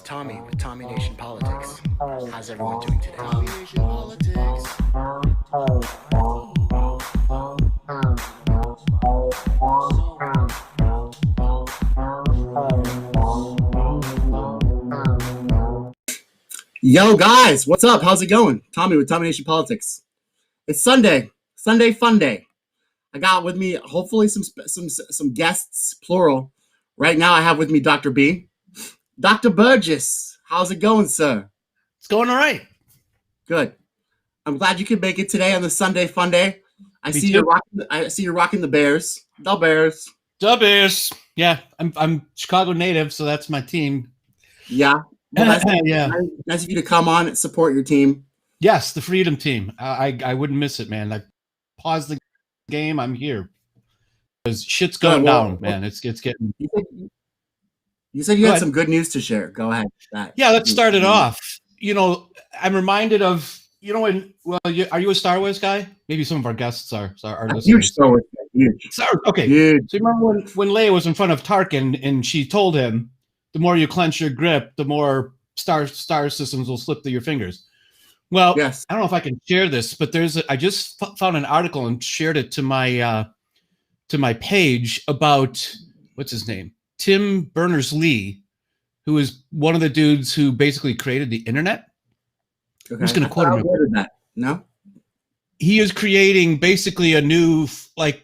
Tommy with Tommy Nation Politics. How's everyone doing today? Tommy Nation Politics. Yo guys, what's up? How's it going? Tommy with Tommy Nation Politics. It's Sunday fun day. I got with me hopefully some guests, plural. Right now I have with me Dr. B. Dr. Burgess, how's it going, sir? It's going all right. Good. I'm glad you could make it today on the Sunday fun day. I see you're rocking the Bears. The Bears. The Bears. Yeah, I'm Chicago native, so that's my team. Yeah. Well, yeah. Nice of you to come on and support your team. Yes, the Freedom Team. I wouldn't miss it, man. I paused the game. I'm here because shit's going down, man. It's getting. You said you had some good news to share. Go ahead. Yeah, let's start it off. You know, I'm reminded of are you a Star Wars guy? Maybe some of our guests are. Huge Star Wars guy. Huge. Okay. Huge. So you remember when Leia was in front of Tarkin and she told him, the more you clench your grip, the more star systems will slip through your fingers. Well, yes. I don't know if I can share this, but I just found an article and shared it to my page about what's his name, Tim Berners-Lee, who is one of the dudes who basically created the internet. Okay. I'm just going to quote him. That. No, he is creating basically a new what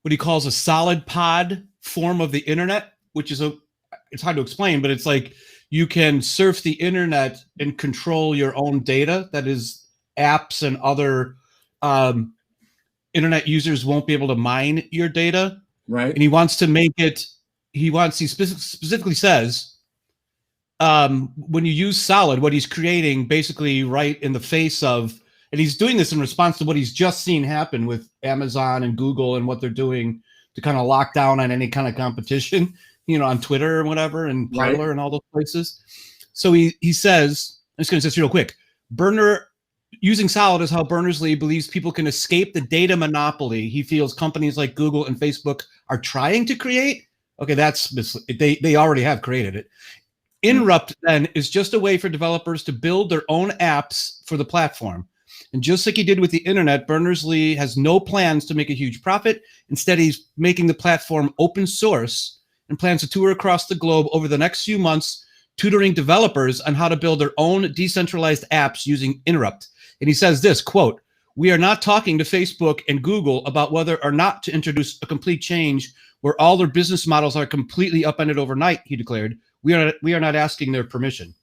he calls a solid pod form of the internet, which is it's hard to explain, but it's like you can surf the internet and control your own data. That is, apps and other internet users won't be able to mine your data. Right. And he wants to make it, he specifically says, when you use Solid, what he's creating basically right in the face of, and he's doing this in response to what he's just seen happen with Amazon and Google and what they're doing to kind of lock down on any kind of competition, on Twitter or whatever, and Parler and all those places. So he says, I'm just going to say this real quick, using Solid is how Berners-Lee believes people can escape the data monopoly he feels companies like Google and Facebook are trying to create. Okay, they already have created it. Interrupt, then, is just a way for developers to build their own apps for the platform. And just like he did with the internet, Berners-Lee has no plans to make a huge profit. Instead, he's making the platform open source and plans to tour across the globe over the next few months, tutoring developers on how to build their own decentralized apps using Interrupt. And he says this, quote, "We are not talking to Facebook and Google about whether or not to introduce a complete change where all their business models are completely upended overnight," he declared. We are not asking their permission."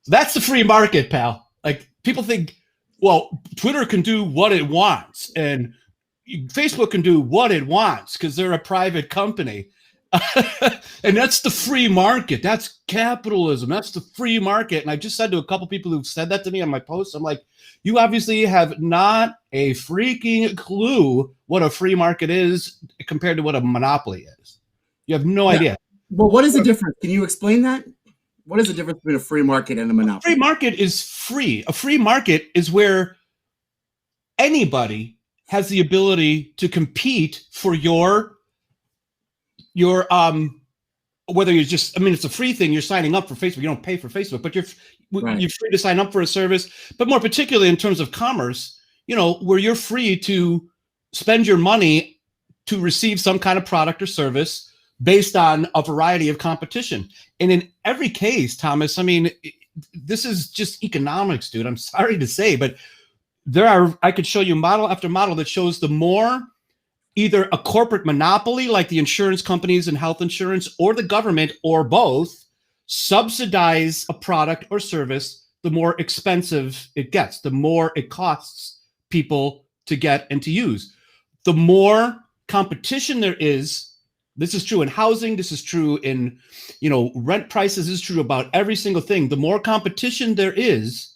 That's the free market, pal. Like, people think, well, Twitter can do what it wants and Facebook can do what it wants because they're a private company. And that's the free market. That's capitalism. That's the free market. And I just said to a couple people who've said that to me on my posts, I'm like, you obviously have not a freaking clue what a free market is compared to what a monopoly is. You have no idea. Well, what is the difference? Can you explain that? What is the difference between a free market and a monopoly? A free market is free. A free market is where anybody has the ability to compete for your whether you're just, it's a free thing. You're signing up for Facebook. You don't pay for Facebook, but you're free to sign up for a service. But more particularly in terms of commerce, where you're free to spend your money to receive some kind of product or service based on a variety of competition. And in every case, Thomas, this is just economics, dude. I'm sorry to say, but I could show you model after model that shows the more either a corporate monopoly like the insurance companies and health insurance or the government or both subsidize a product or service, the more expensive it gets, the more it costs people to get and to use. The more competition there is, this is true in housing, this is true in rent prices, this is true about every single thing. The more competition there is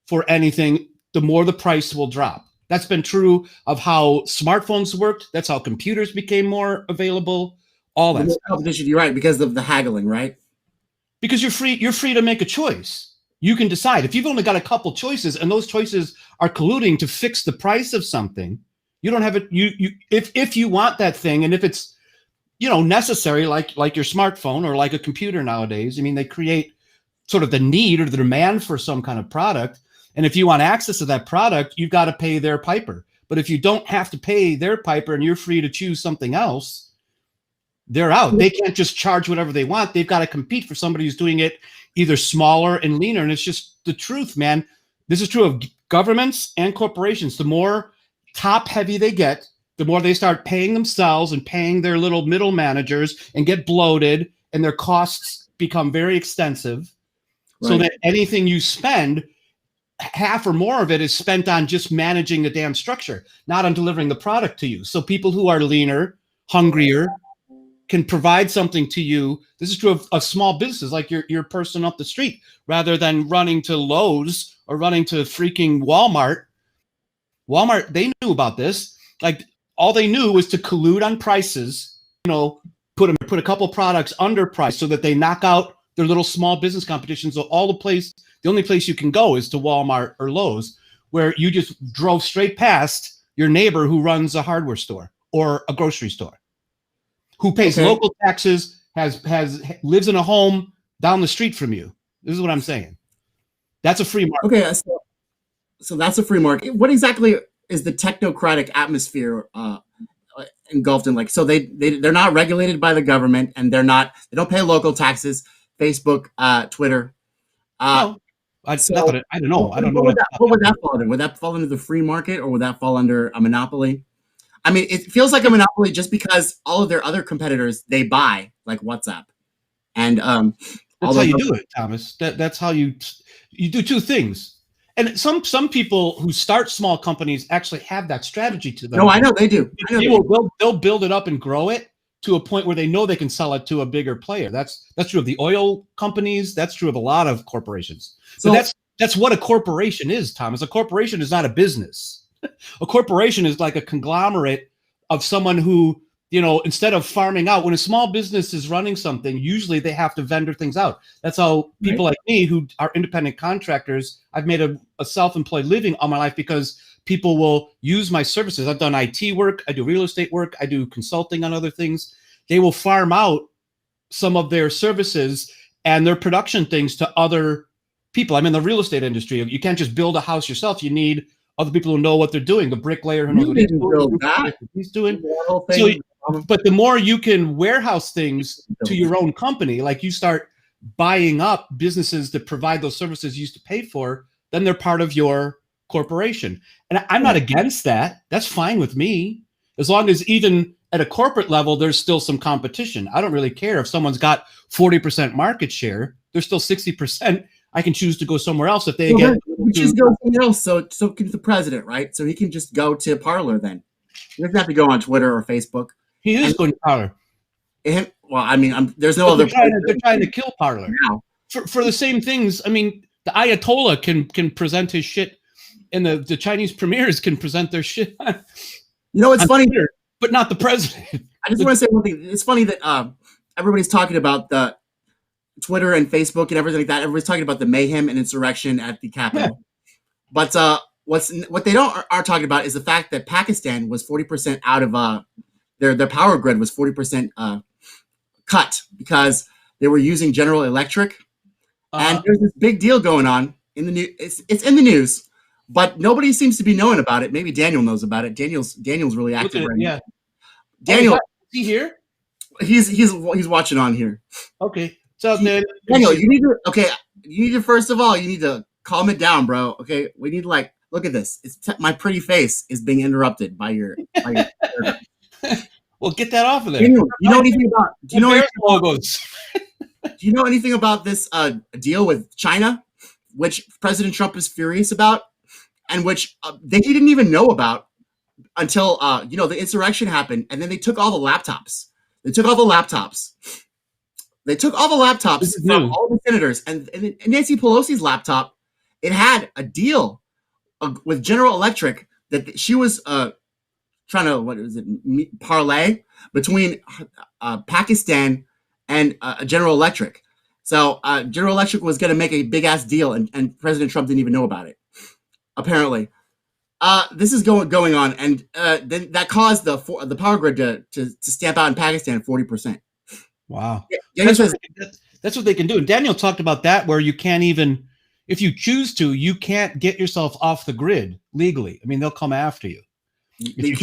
for anything, the more the price will drop. That's been true of how smartphones worked. That's how computers became more available. All that competition. You're right, because of the haggling, right? Because you're free to make a choice. You can decide. If you've only got a couple choices and those choices are colluding to fix the price of something, you don't have it. If you want that thing, and if it's necessary, like your smartphone or like a computer nowadays. I mean, they create sort of the need or the demand for some kind of product. And if you want access to that product, you've got to pay their piper. But if you don't have to pay their piper and you're free to choose something else, they're out. They can't just charge whatever they want. They've got to compete for somebody who's doing it either smaller and leaner. And it's just the truth, man. This is true of governments and corporations. The more top heavy they get, the more they start paying themselves and paying their little middle managers and get bloated, and their costs become very extensive. Right. So that anything you spend, half or more of it is spent on just managing the damn structure, not on delivering the product to you. So people who are leaner, hungrier, can provide something to you. This is true of small businesses, like your person up the street, rather than running to Lowe's or running to freaking Walmart. Walmart, they knew about this. Like, all they knew was to collude on prices, put a couple products underpriced so that they knock out their little small business competition. So the only place you can go is to Walmart or Lowe's, where you just drove straight past your neighbor who runs a hardware store or a grocery store, who pays local taxes, lives in a home down the street from you. This is what I'm saying. That's a free market. Okay, so that's a free market. What exactly is the technocratic atmosphere engulfed in? Like, so they're not regulated by the government, and they don't pay local taxes. Facebook, Twitter. No, I don't know. I don't know. What would that fall under? Would that fall under the free market, or would that fall under a monopoly? I mean, it feels like a monopoly just because all of their other competitors they buy, like WhatsApp, and that's how you do it, Thomas. That's how you do two things. And some people who start small companies actually have that strategy to them. No, I know they do. They'll build it up and grow it to a point where they know they can sell it to a bigger player. That's true of the oil companies. That's true of a lot of corporations. So that's what a corporation is, Thomas. A corporation is not a business. A corporation is like a conglomerate of someone who, instead of farming out, when a small business is running something, usually they have to vendor things out. That's how people like me who are independent contractors, I've made a self-employed living all my life because people will use my services. I've done IT work. I do real estate work. I do consulting on other things. They will farm out some of their services and their production things to other people. I'm in the real estate industry. You can't just build a house yourself. You need other people who know what they're doing. The bricklayer who knows what he's doing. So, but the more you can warehouse things to your own company, like you start buying up businesses that provide those services you used to pay for, then they're part of your corporation. And I'm not against that. That's fine with me. As long as even at a corporate level, there's still some competition. I don't really care if someone's got 40% market share. There's still 60%. I can choose to go somewhere else if they just go somewhere else. So can the president, right? So he can just go to Parler then. He doesn't have to go on Twitter or Facebook. He is going to Parler. Well, I mean, there's no other. They're trying to kill Parler now for the same things. I mean, the Ayatollah can present his shit, and the Chinese premiers can present their shit. It's funny, Twitter, but not the president. I just want to say one thing. It's funny that everybody's talking about the Twitter and Facebook and everything like that. Everybody's talking about the mayhem and insurrection at the Capitol. Yeah. But what they aren't talking about is the fact that Pakistan was 40% out of their power grid was 40% cut because they were using General Electric, and there's this big deal going on in the news. It's in the news, but nobody seems to be knowing about it. Maybe Daniel knows about it. Daniel's really active right now. Daniel, is he here? He's watching on here. Okay, so Daniel, you need to first of all, you need to calm it down, bro. Okay, we need to look at this. My pretty face is being interrupted by your. Well, get that off of there. Daniel, you know anything about? Do you know logos? Do you know anything about this deal with China, which President Trump is furious about, and which he didn't even know about until the insurrection happened, and then they took all the laptops. They took all the laptops from all the senators, and Nancy Pelosi's laptop. It had a deal with General Electric that she was trying to parlay between Pakistan and General Electric. So General Electric was going to make a big ass deal, and President Trump didn't even know about it. Apparently, This is going on, and then that caused the power grid to stamp out in Pakistan 40%. Wow. Daniel says That's what they can do. And Daniel talked about that, where you can't even, if you choose to, you can't get yourself off the grid legally. I mean, they'll come after you. If you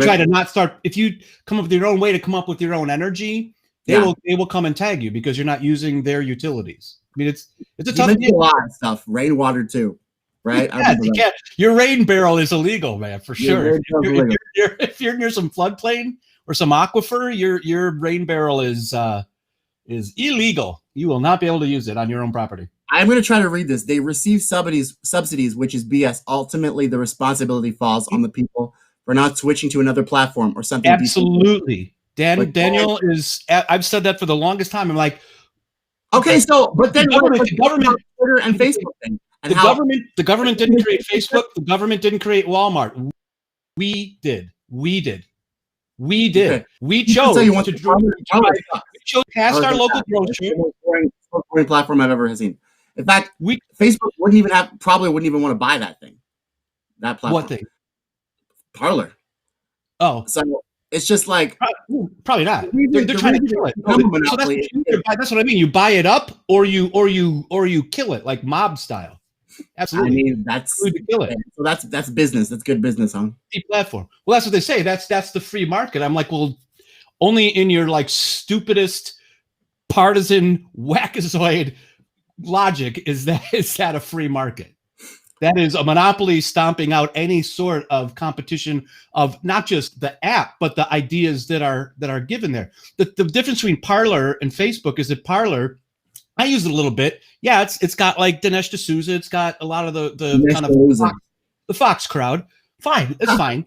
try to not start, if you come up with your own way to come up with your own energy, they will come and tag you because you're not using their utilities. I mean, it's a tough deal. A lot of stuff, rainwater too, right? Yeah, your rain barrel is illegal, man, for sure. If you're near some floodplain or some aquifer, your rain barrel is illegal. You will not be able to use it on your own property. I'm going to try to read this. They receive subsidies, which is BS. Ultimately, the responsibility falls on the people for not switching to another platform or something. Absolutely. Daniel is, I've said that for the longest time. I'm like, okay, so, but then the government Twitter and Facebook thing. And the government didn't create Facebook. The government didn't create Walmart. We did. Okay. We chose to cast our local grocery. Platform I've ever seen. In fact, Facebook probably wouldn't even want to buy that thing. That platform. What thing? Parler. Oh, so it's just like probably not. They're trying to kill it. So that's what I mean. You buy it up, or you kill it like mob style. Absolutely. I mean, that's to kill it. So that's business. That's good business, huh? Platform. Well, that's what they say. That's the free market. I'm like, well, only in your like stupidest partisan wackazoid logic is that a free market. That is a monopoly stomping out any sort of competition of not just the app, but the ideas that are given there. The difference between Parler and Facebook is that Parler, I use it a little bit. Yeah, it's got like Dinesh D'Souza. It's got a lot of the kind of the Fox crowd. Fine, it's fine.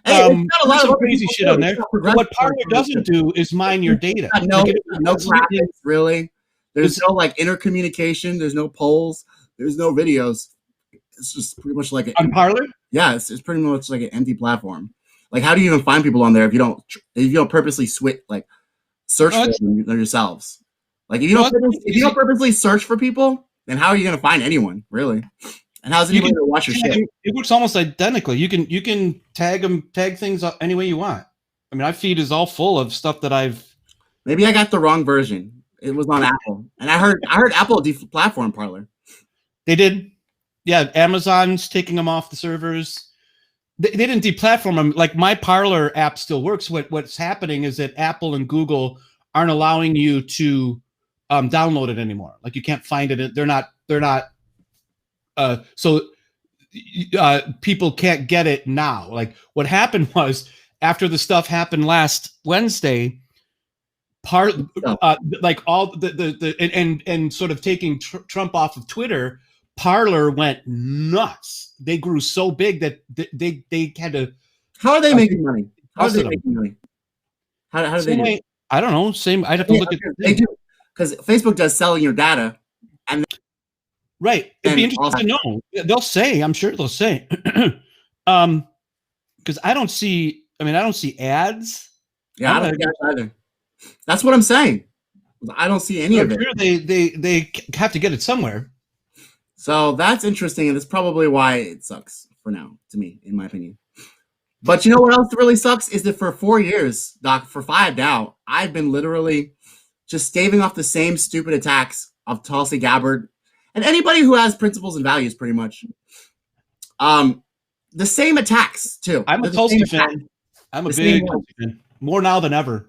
Hey, it's got a lot of crazy shit on there. But what Parler doesn't do is mine your data. No graphics, really. There's no like intercommunication. There's no polls. There's no videos. It's just pretty much like on Parler. Yeah, it's pretty much like an empty platform. Like, how do you even find people on there if you don't purposely search for them yourselves? Like, if you don't purposely search for people, then how are you going to find anyone, really? And how's anybody going to watch your shit? It works almost identically. You can tag things up any way you want. I mean, my feed is all full of stuff that I've. Maybe I got the wrong version. It was on Apple, and I heard Apple deplatform Parler. They did. Yeah, Amazon's taking them off the servers. They didn't deplatform them. Like, my Parler app still works. What's happening is that Apple and Google aren't allowing you to download it anymore. Like, you can't find it. They're not. So people can't get it now. Like, what happened was, after the stuff happened last Wednesday, like all and sort of taking Trump off of Twitter, Parler went nuts. They grew so big that they had to. How are they making money? How are they making money? How do they do it? I don't know. Same. I'd have to look at. They do, because Facebook does selling your data, and right. It'd be interesting to know. They'll say. I'm sure they'll say. Because I don't see ads. Yeah, I don't see ads either. That's what I'm saying. I don't see any of it. Sure they have to get it somewhere. So that's interesting, and that's probably why it sucks for now, to me, in my opinion. But you know what else really sucks is that for 4 years, Doc, for 5 now, I've been literally just staving off the same stupid attacks of Tulsi Gabbard and anybody who has principles and values, pretty much. The same attacks too. I'm a Tulsi fan. I'm a big Tulsi fan. More now than ever.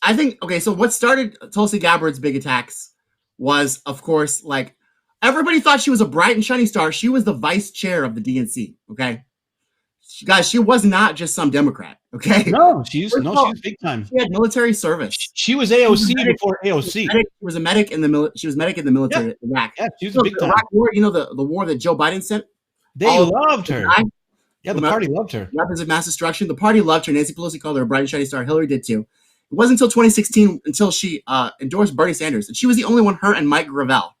I think, okay, so what started Tulsi Gabbard's big attacks was, of course, like, everybody thought she was a bright and shiny star. She was the vice chair of the DNC, okay? Guys, she was not just some Democrat, okay? No, she's big time. She had military service. She was AOC before AOC. She was a medic in the military in Iraq. Yeah, she was a big time. Iraq war, the war that Joe Biden sent? They loved her. Yeah, the party loved her. Weapons of mass destruction. The party loved her. Nancy Pelosi called her a bright and shiny star. Hillary did too. It wasn't until 2016 until she endorsed Bernie Sanders. And she was the only one, her and Mike Gravel.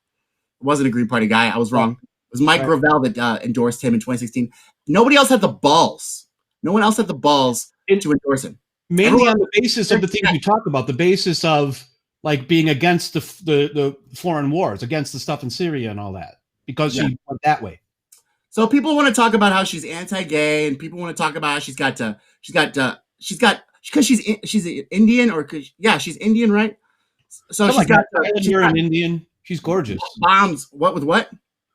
It wasn't a Green Party guy. I was wrong. It was Mike Gravel that endorsed him in 2016. Nobody else had the balls. No one else had the balls to endorse him. Mainly on the basis of the things you talk about, the basis of like being against the foreign wars, against the stuff in Syria and all that, because she went that way. So people want to talk about how she's anti-gay, and people want to talk about how she's got because she's Indian, or she's Indian, right? So she's got an Indian. She's gorgeous. Bombs. What with what?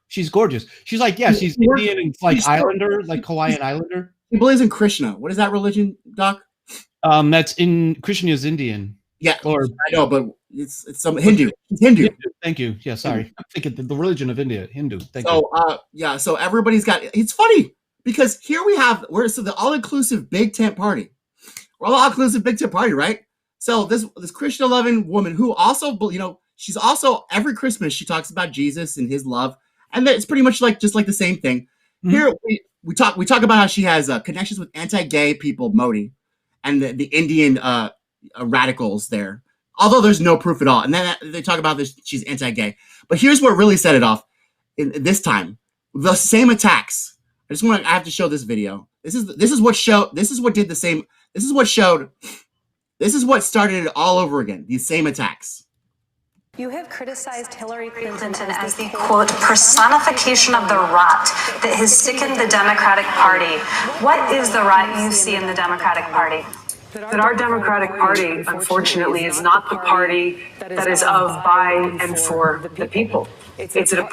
She's gorgeous. She's like, yeah, she's Indian and like Islander, like Hawaiian Islander. She believes in Krishna. What is that religion, Doc? That's in Krishna is Indian. Yeah, or I know, but it's some Hindu. It's Hindu. Thank you. Yeah, sorry. I'm thinking the religion of India, Hindu. Thank you. So everybody's got. It's funny because here we're the all-inclusive big tent party. We're all-inclusive big tent party, right? So this Krishna-loving woman who also, she's also every Christmas she talks about Jesus and his love, and it's pretty much just like the same thing. Mm-hmm. Here we talk about how she has connections with anti-gay people, Modi, and the Indian radicals there. Although there's no proof at all, and then they talk about this, she's anti-gay. But here's what really set it off. In this time, the same attacks. I have to show this video. This is what started it all over again. These same attacks. You have criticized Hillary Clinton as the, quote, personification of the rot that has sickened the Democratic Party. What is the rot you see in the Democratic Party? That our Democratic Party, unfortunately, is not the party that is of, by, and for the people. It is a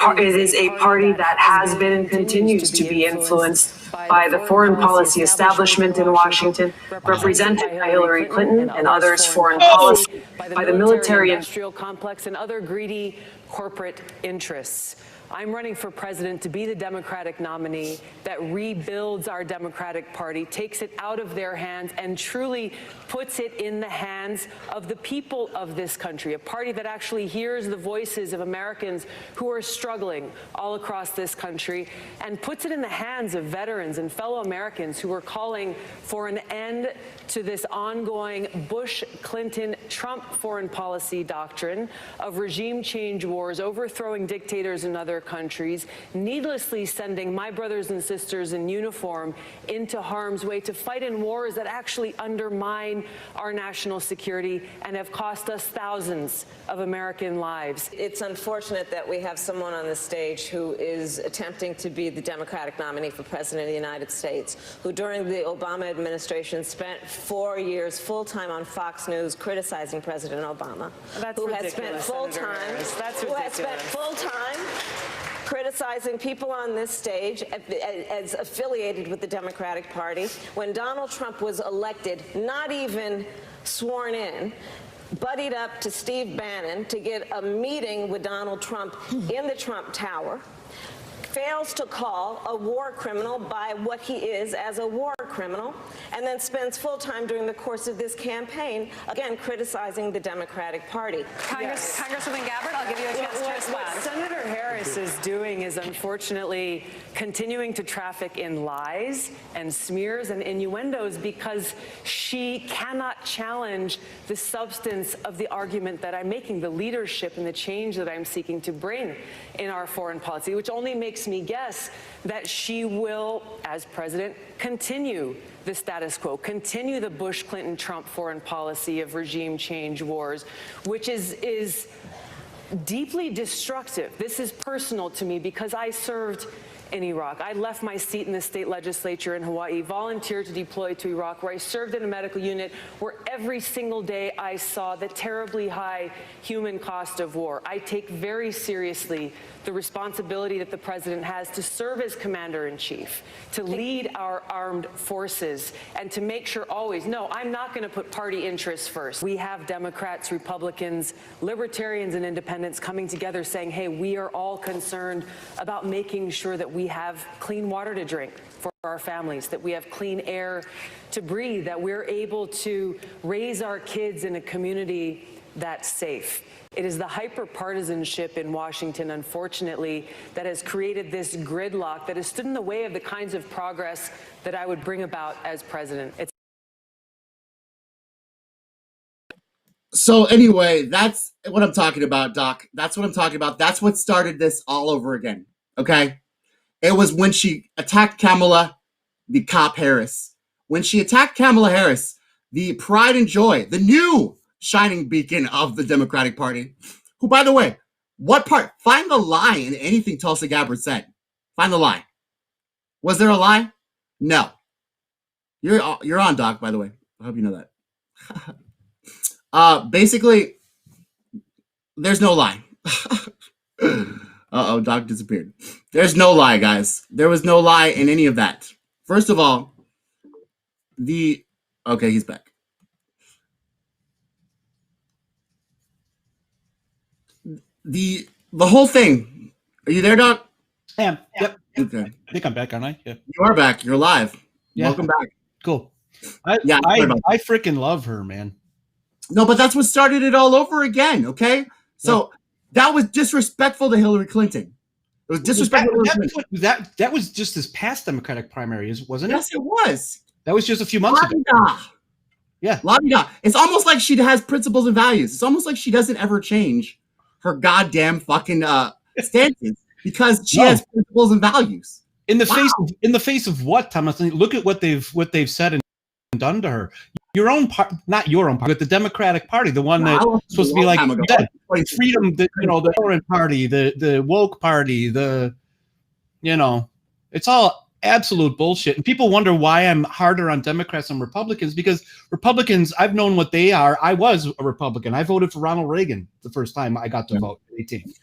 party that has been and continues to be influenced by the foreign policy establishment in Washington, represented by Hillary Clinton and others' foreign policy, by the military industrial complex and other greedy corporate interests. I'm running for president to be the Democratic nominee that rebuilds our Democratic Party, takes it out of their hands, and truly puts it in the hands of the people of this country, a party that actually hears the voices of Americans who are struggling all across this country, and puts it in the hands of veterans and fellow Americans who are calling for an end to this ongoing Bush, Clinton, Trump foreign policy doctrine of regime change wars, overthrowing dictators in other countries, needlessly sending my brothers and sisters in uniform into harm's way to fight in wars that actually undermine our national security and have cost us thousands of American lives. It's unfortunate that we have someone on the stage who is attempting to be the Democratic nominee for president of the United States, who during the Obama administration spent 4 years full-time on Fox News criticizing President Obama, who has spent full-time criticizing people on this stage as affiliated with the Democratic Party. When Donald Trump was elected, not even sworn in, buddied up to Steve Bannon to get a meeting with Donald Trump in the Trump Tower, fails to call a war criminal by what he is as a war criminal, and then spends full time during the course of this campaign, again, criticizing the Democratic Party. Congresswoman Gabbard, I'll give you a chance to respond. What Senator Harris is doing is unfortunately continuing to traffic in lies and smears and innuendos because she cannot challenge the substance of the argument that I'm making, the leadership and the change that I'm seeking to bring in our foreign policy, which only makes me guess that she will, as president, continue the status quo, continue the Bush, Clinton, Trump foreign policy of regime change wars, which is deeply destructive. This is personal to me because I served in Iraq. I left my seat in the state legislature in Hawaii, volunteered to deploy to Iraq, where I served in a medical unit where every single day I saw the terribly high human cost of war. I take very seriously the responsibility that the president has to serve as commander-in-chief, to lead our armed forces, and to make sure always, no, I'm not going to put party interests first. We have Democrats, Republicans, libertarians, and independents coming together saying, hey, we are all concerned about making sure that we have clean water to drink for our families, that we have clean air to breathe, that we're able to raise our kids in a community that's safe. It is the hyper-partisanship in Washington, unfortunately, that has created this gridlock that has stood in the way of the kinds of progress that I would bring about as president. So anyway, that's what I'm talking about, Doc. That's what I'm talking about. That's what started this all over again, okay? It was when she attacked Kamala, the cop Harris. When she attacked Kamala Harris, the pride and joy, the new shining beacon of the Democratic Party, who, by the way, what part? Find the lie in anything Tulsi Gabbard said. Find the lie. Was there a lie? No. You're on, Doc, by the way. I hope you know that. Basically, there's no lie. Uh-oh, Doc disappeared. There's no lie, guys. There was no lie in any of that. First of all, okay, he's back. The whole thing. Are you there, Doc? Yep. Okay. I think I'm back, aren't I? Yeah. You are back. You're live. Yeah. Welcome back. Cool. I freaking love her, man. No, but that's what started it all over again, okay? So that was disrespectful to Hillary Clinton. It was disrespectful. That was just this past Democratic primary, wasn't it? Yes, it was. That was just a few months ago. Yeah. La-di-da. It's almost like she has principles and values. It's almost like she doesn't ever change her goddamn fucking stances because she has principles and values. In the face of what, Thomas? Look at what they've said and done to her. Your own part, not your own party, but the Democratic Party, the one that's supposed to be like freedom, the tolerant party, the woke party, it's all absolute bullshit. And people wonder why I'm harder on Democrats than Republicans, because Republicans, I've known what they are. I was a Republican. I voted for Ronald Reagan the first time I got to vote at 18.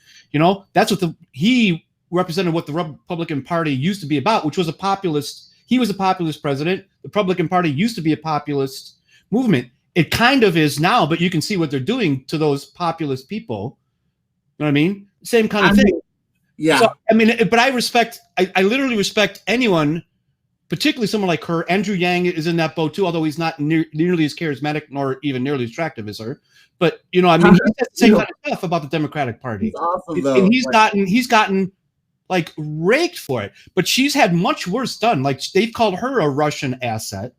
That's what he represented what the Republican Party used to be about, which was a populist. He was a populist president. The Republican Party used to be a populist movement. It kind of is now, but you can see what they're doing to those populist people. You know what I mean? Same kind of thing. Yeah. So, but I literally respect anyone, particularly someone like her. Andrew Yang is in that boat too, although he's not nearly as charismatic nor even nearly as attractive as her. But he said the same kind of stuff about the Democratic Party. He's awesome, though. And he's gotten like raked for it. But she's had much worse done. Like they've called her a Russian asset.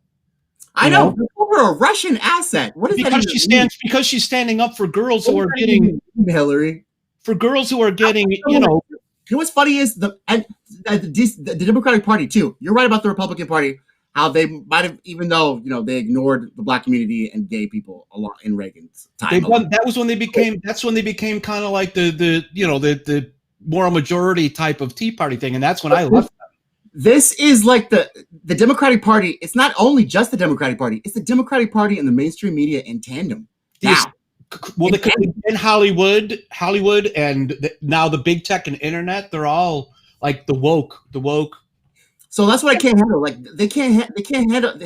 I know. They call her a Russian asset. What is that? Because she's standing up for girls who are getting Hillary. For girls who are getting, what's funny is the Democratic Party too. You're right about the Republican Party. How they might have, even though they ignored the black community and gay people a lot in Reagan's time. That's when they became kind of like the moral majority type of Tea Party thing, and that's when I left them. This is like the Democratic Party. It's not only just the Democratic Party; it's the Democratic Party and the mainstream media in tandem. In Hollywood, and now the big tech and internet, they're all like the woke. So that's what I can't handle. Like they can't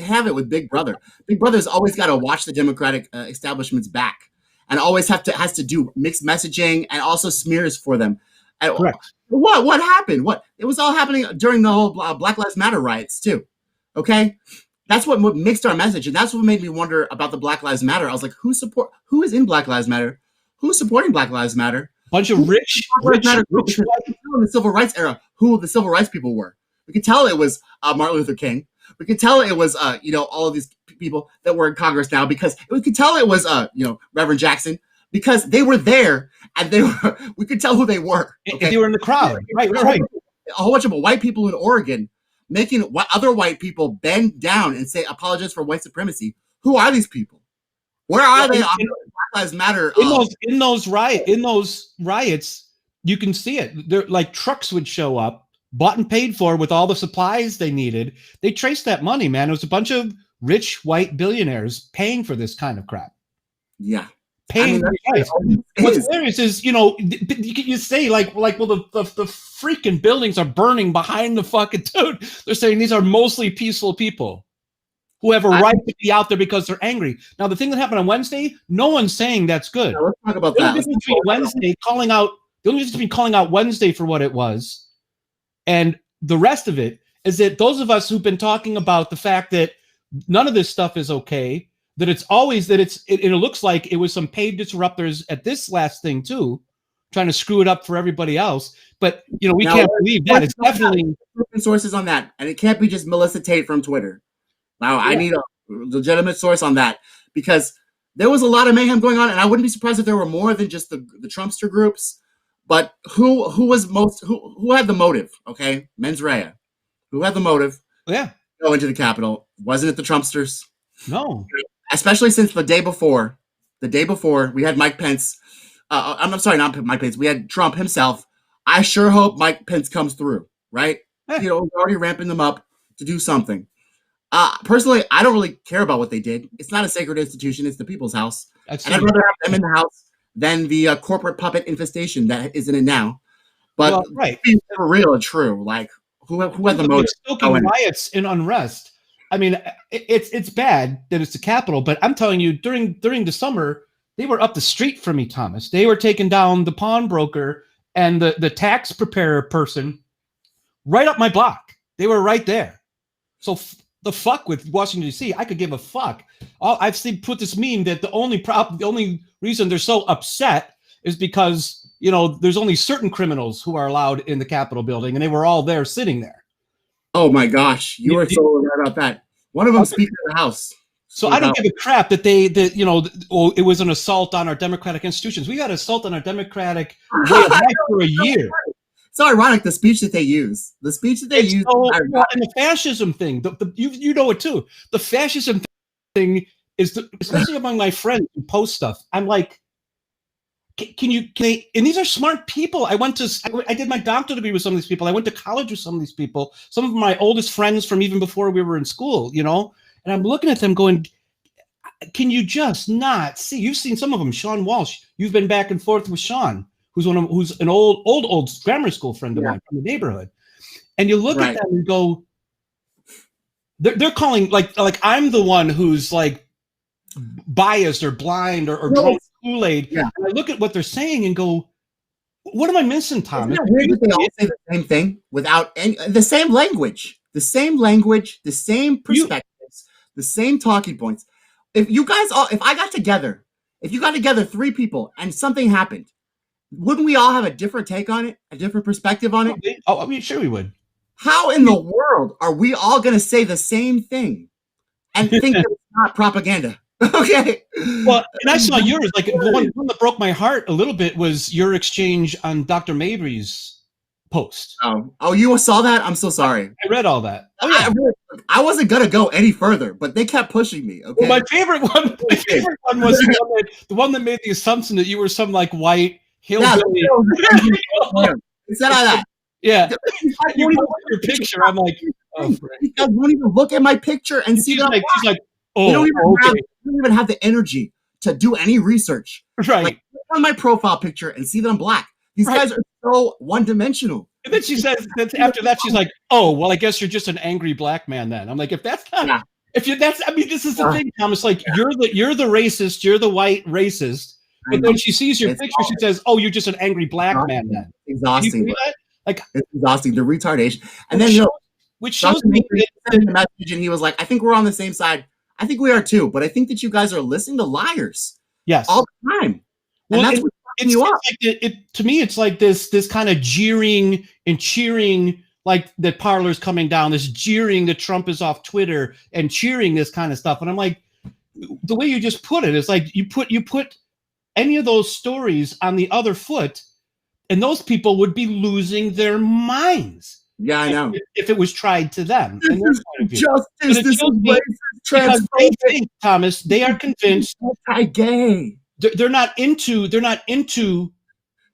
have it with Big Brother. Big Brother's always got to watch the Democratic establishment's back, and always has to do mixed messaging and also smears for them. And correct. What happened? It was all happening during the whole Black Lives Matter riots too. Okay. That's what mixed our message, and that's what made me wonder about the Black Lives Matter. I was like, who is in Black Lives Matter? Who's supporting Black Lives Matter? Bunch of rich in the civil rights era, who the civil rights people were. We could tell it was Martin Luther King. We could tell it was all of these people that were in Congress now, because we could tell it was Reverend Jackson, because they were there and we could tell who they were. Okay? They were in the crowd. Right. A whole bunch of white people in Oregon making other white people bend down and say apologize for white supremacy. Who are these people? Where are they? Black Lives Matter. In those riots, you can see it. They're like trucks would show up, bought and paid for with all the supplies they needed. They traced that money, man. It was a bunch of rich white billionaires paying for this kind of crap. Yeah. What's hilarious is, you say well, the freaking buildings are burning behind the fucking dude. They're saying these are mostly peaceful people who have a right to be out there because they're angry. Now, the thing that happened on Wednesday, no one's saying that's good. Yeah, let's talk about the that. only difference between calling out Wednesday for what it was and the rest of it is that those of us who've been talking about the fact that none of this stuff is okay, that it looks like it was some paid disruptors at this last thing too, trying to screw it up for everybody else. But we can't believe that. It's definitely sources on that, and it can't be just Melissa Tate from Twitter. Now I need a legitimate source on that, because there was a lot of mayhem going on, and I wouldn't be surprised if there were more than just the Trumpster groups. But who had the motive? Okay, mens rea. Who had the motive? Yeah, go into the Capitol. Wasn't it the Trumpsters? No. Especially since the day before we had Mike Pence. I'm sorry, not Mike Pence. We had Trump himself. I sure hope Mike Pence comes through, right? We're already ramping them up to do something. Personally, I don't really care about what they did. It's not a sacred institution. It's the people's house. And I'd rather have them in the house than the corporate puppet infestation that is in it now. But well, right, for real and true. Like who had the most stoking riots and unrest? I mean, it's bad that it's the Capitol, but I'm telling you, during the summer, they were up the street from me, Thomas. They were taking down the pawnbroker and the tax preparer person right up my block. They were right there. So the fuck with Washington D.C. I could give a fuck. I've seen put this meme that the only reason they're so upset is because there's only certain criminals who are allowed in the Capitol building, and they were all there sitting there. Oh my gosh, you are so right about that. One of them Speaker of the House. So I don't give a crap that it was an assault on our democratic institutions. We got assault on our democratic way of life for a year. So ironic, the speech that they use. The speech that they use. And the fascism thing, you know it too. The fascism thing is, especially among my friends who post stuff, I'm like, can they, and these are smart people. I did my doctorate degree with some of these people. I went to college with some of these people. Some of my oldest friends from even before we were in school, and I'm looking at them going, can you just not see? You've seen some of them. Sean Walsh, you've been back and forth with Sean, who's an old grammar school friend of mine from the neighborhood. And you look at them and go, they're calling like I'm the one who's like biased or blind or drunk Kool-Aid. Yeah. And I look at what they're saying and go, what am I missing, Thomas? Isn't it weird that they all say the same thing without the same language, the same perspectives, the same talking points. If you got together 3 people and something happened, wouldn't we all have a different take on it, a different perspective on it? Oh, I mean, sure we would. How in the world are we all going to say the same thing and think that it's not propaganda? Okay. Well, and I saw yours. Like the one that broke my heart a little bit was your exchange on Dr. Mabry's post. Oh, you saw that? I'm so sorry. I read all that. Oh, yeah. I wasn't gonna go any further, but they kept pushing me. Okay. Well, my favorite one was the one that made the assumption that you were some like white hillbilly. Instead of that. Yeah. You put your picture. I'm like, oh, you guys won't even look at my picture and see that. She's like, oh, you don't even have the energy to do any research. Right. Like, look on my profile picture and see that I'm black. These guys are so one-dimensional. And then she says, after that, she's like, oh, well, I guess you're just an angry black man then. I'm like, if that's not, this is the thing, Thomas, like, you're the racist, you're the white racist. But then she sees your picture, she says, oh, you're just an angry black man then. Exhausting. Like, it's exhausting, the retardation. And then, which shows me sent the message and he was like, I think we're on the same side. I think we are too, but I think that you guys are listening to liars. Yes. All the time. And that's what's fucking you up. To me, it's like this kind of jeering and cheering, like that Parler's coming down, this jeering that Trump is off Twitter and cheering this kind of stuff. And I'm like, the way you just put it is like you put any of those stories on the other foot, and those people would be losing their minds. Yeah, I know. If it was tried to them. This is justice. This is because they think, Thomas, they are convinced anti-gay. They're not into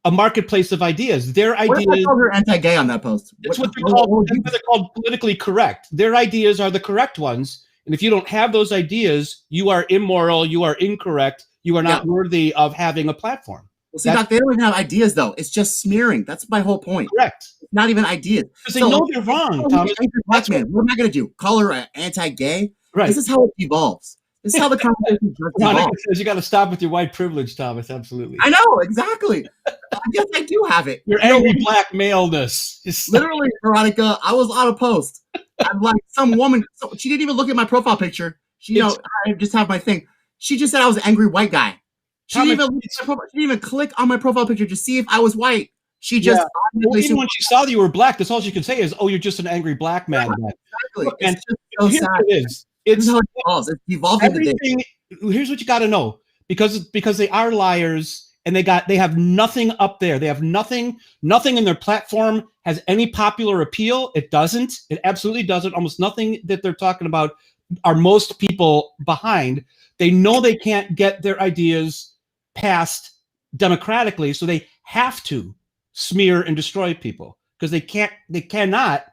a marketplace of ideas. Their ideas are anti-gay on that post. That's what they're called. They're called politically correct. Their ideas are the correct ones. And if you don't have those ideas, you are immoral, you are incorrect, you are not worthy of having a platform. Well, see, Doc, they don't even have ideas, though. It's just smearing. That's my whole point. Correct. It's not even ideas. Because they know they're wrong, Thomas. What am I going to do? Call her anti-gay? Right. This is how it evolves. This is how the conversation evolves. Says you got to stop with your white privilege, Thomas. Absolutely. I know, exactly. I guess I do have it. Your angry black maleness. Literally, Veronica, I was on a post. I'm like some woman. So she didn't even look at my profile picture. I just have my thing. She just said I was an angry white guy. She didn't even click on my profile picture to see if I was white. She just even when she saw that you were black, that's all she could say is, "Oh, you're just an angry black man." Exactly. And it's just so sad. It's how it evolves. It's evolving. Everything. Here's what you got to know, because they are liars, and they have nothing up there. They have nothing in their platform has any popular appeal. It doesn't. It absolutely doesn't. Almost nothing that they're talking about are most people behind. They know they can't get their ideas passed democratically, so they have to smear and destroy people because they cannot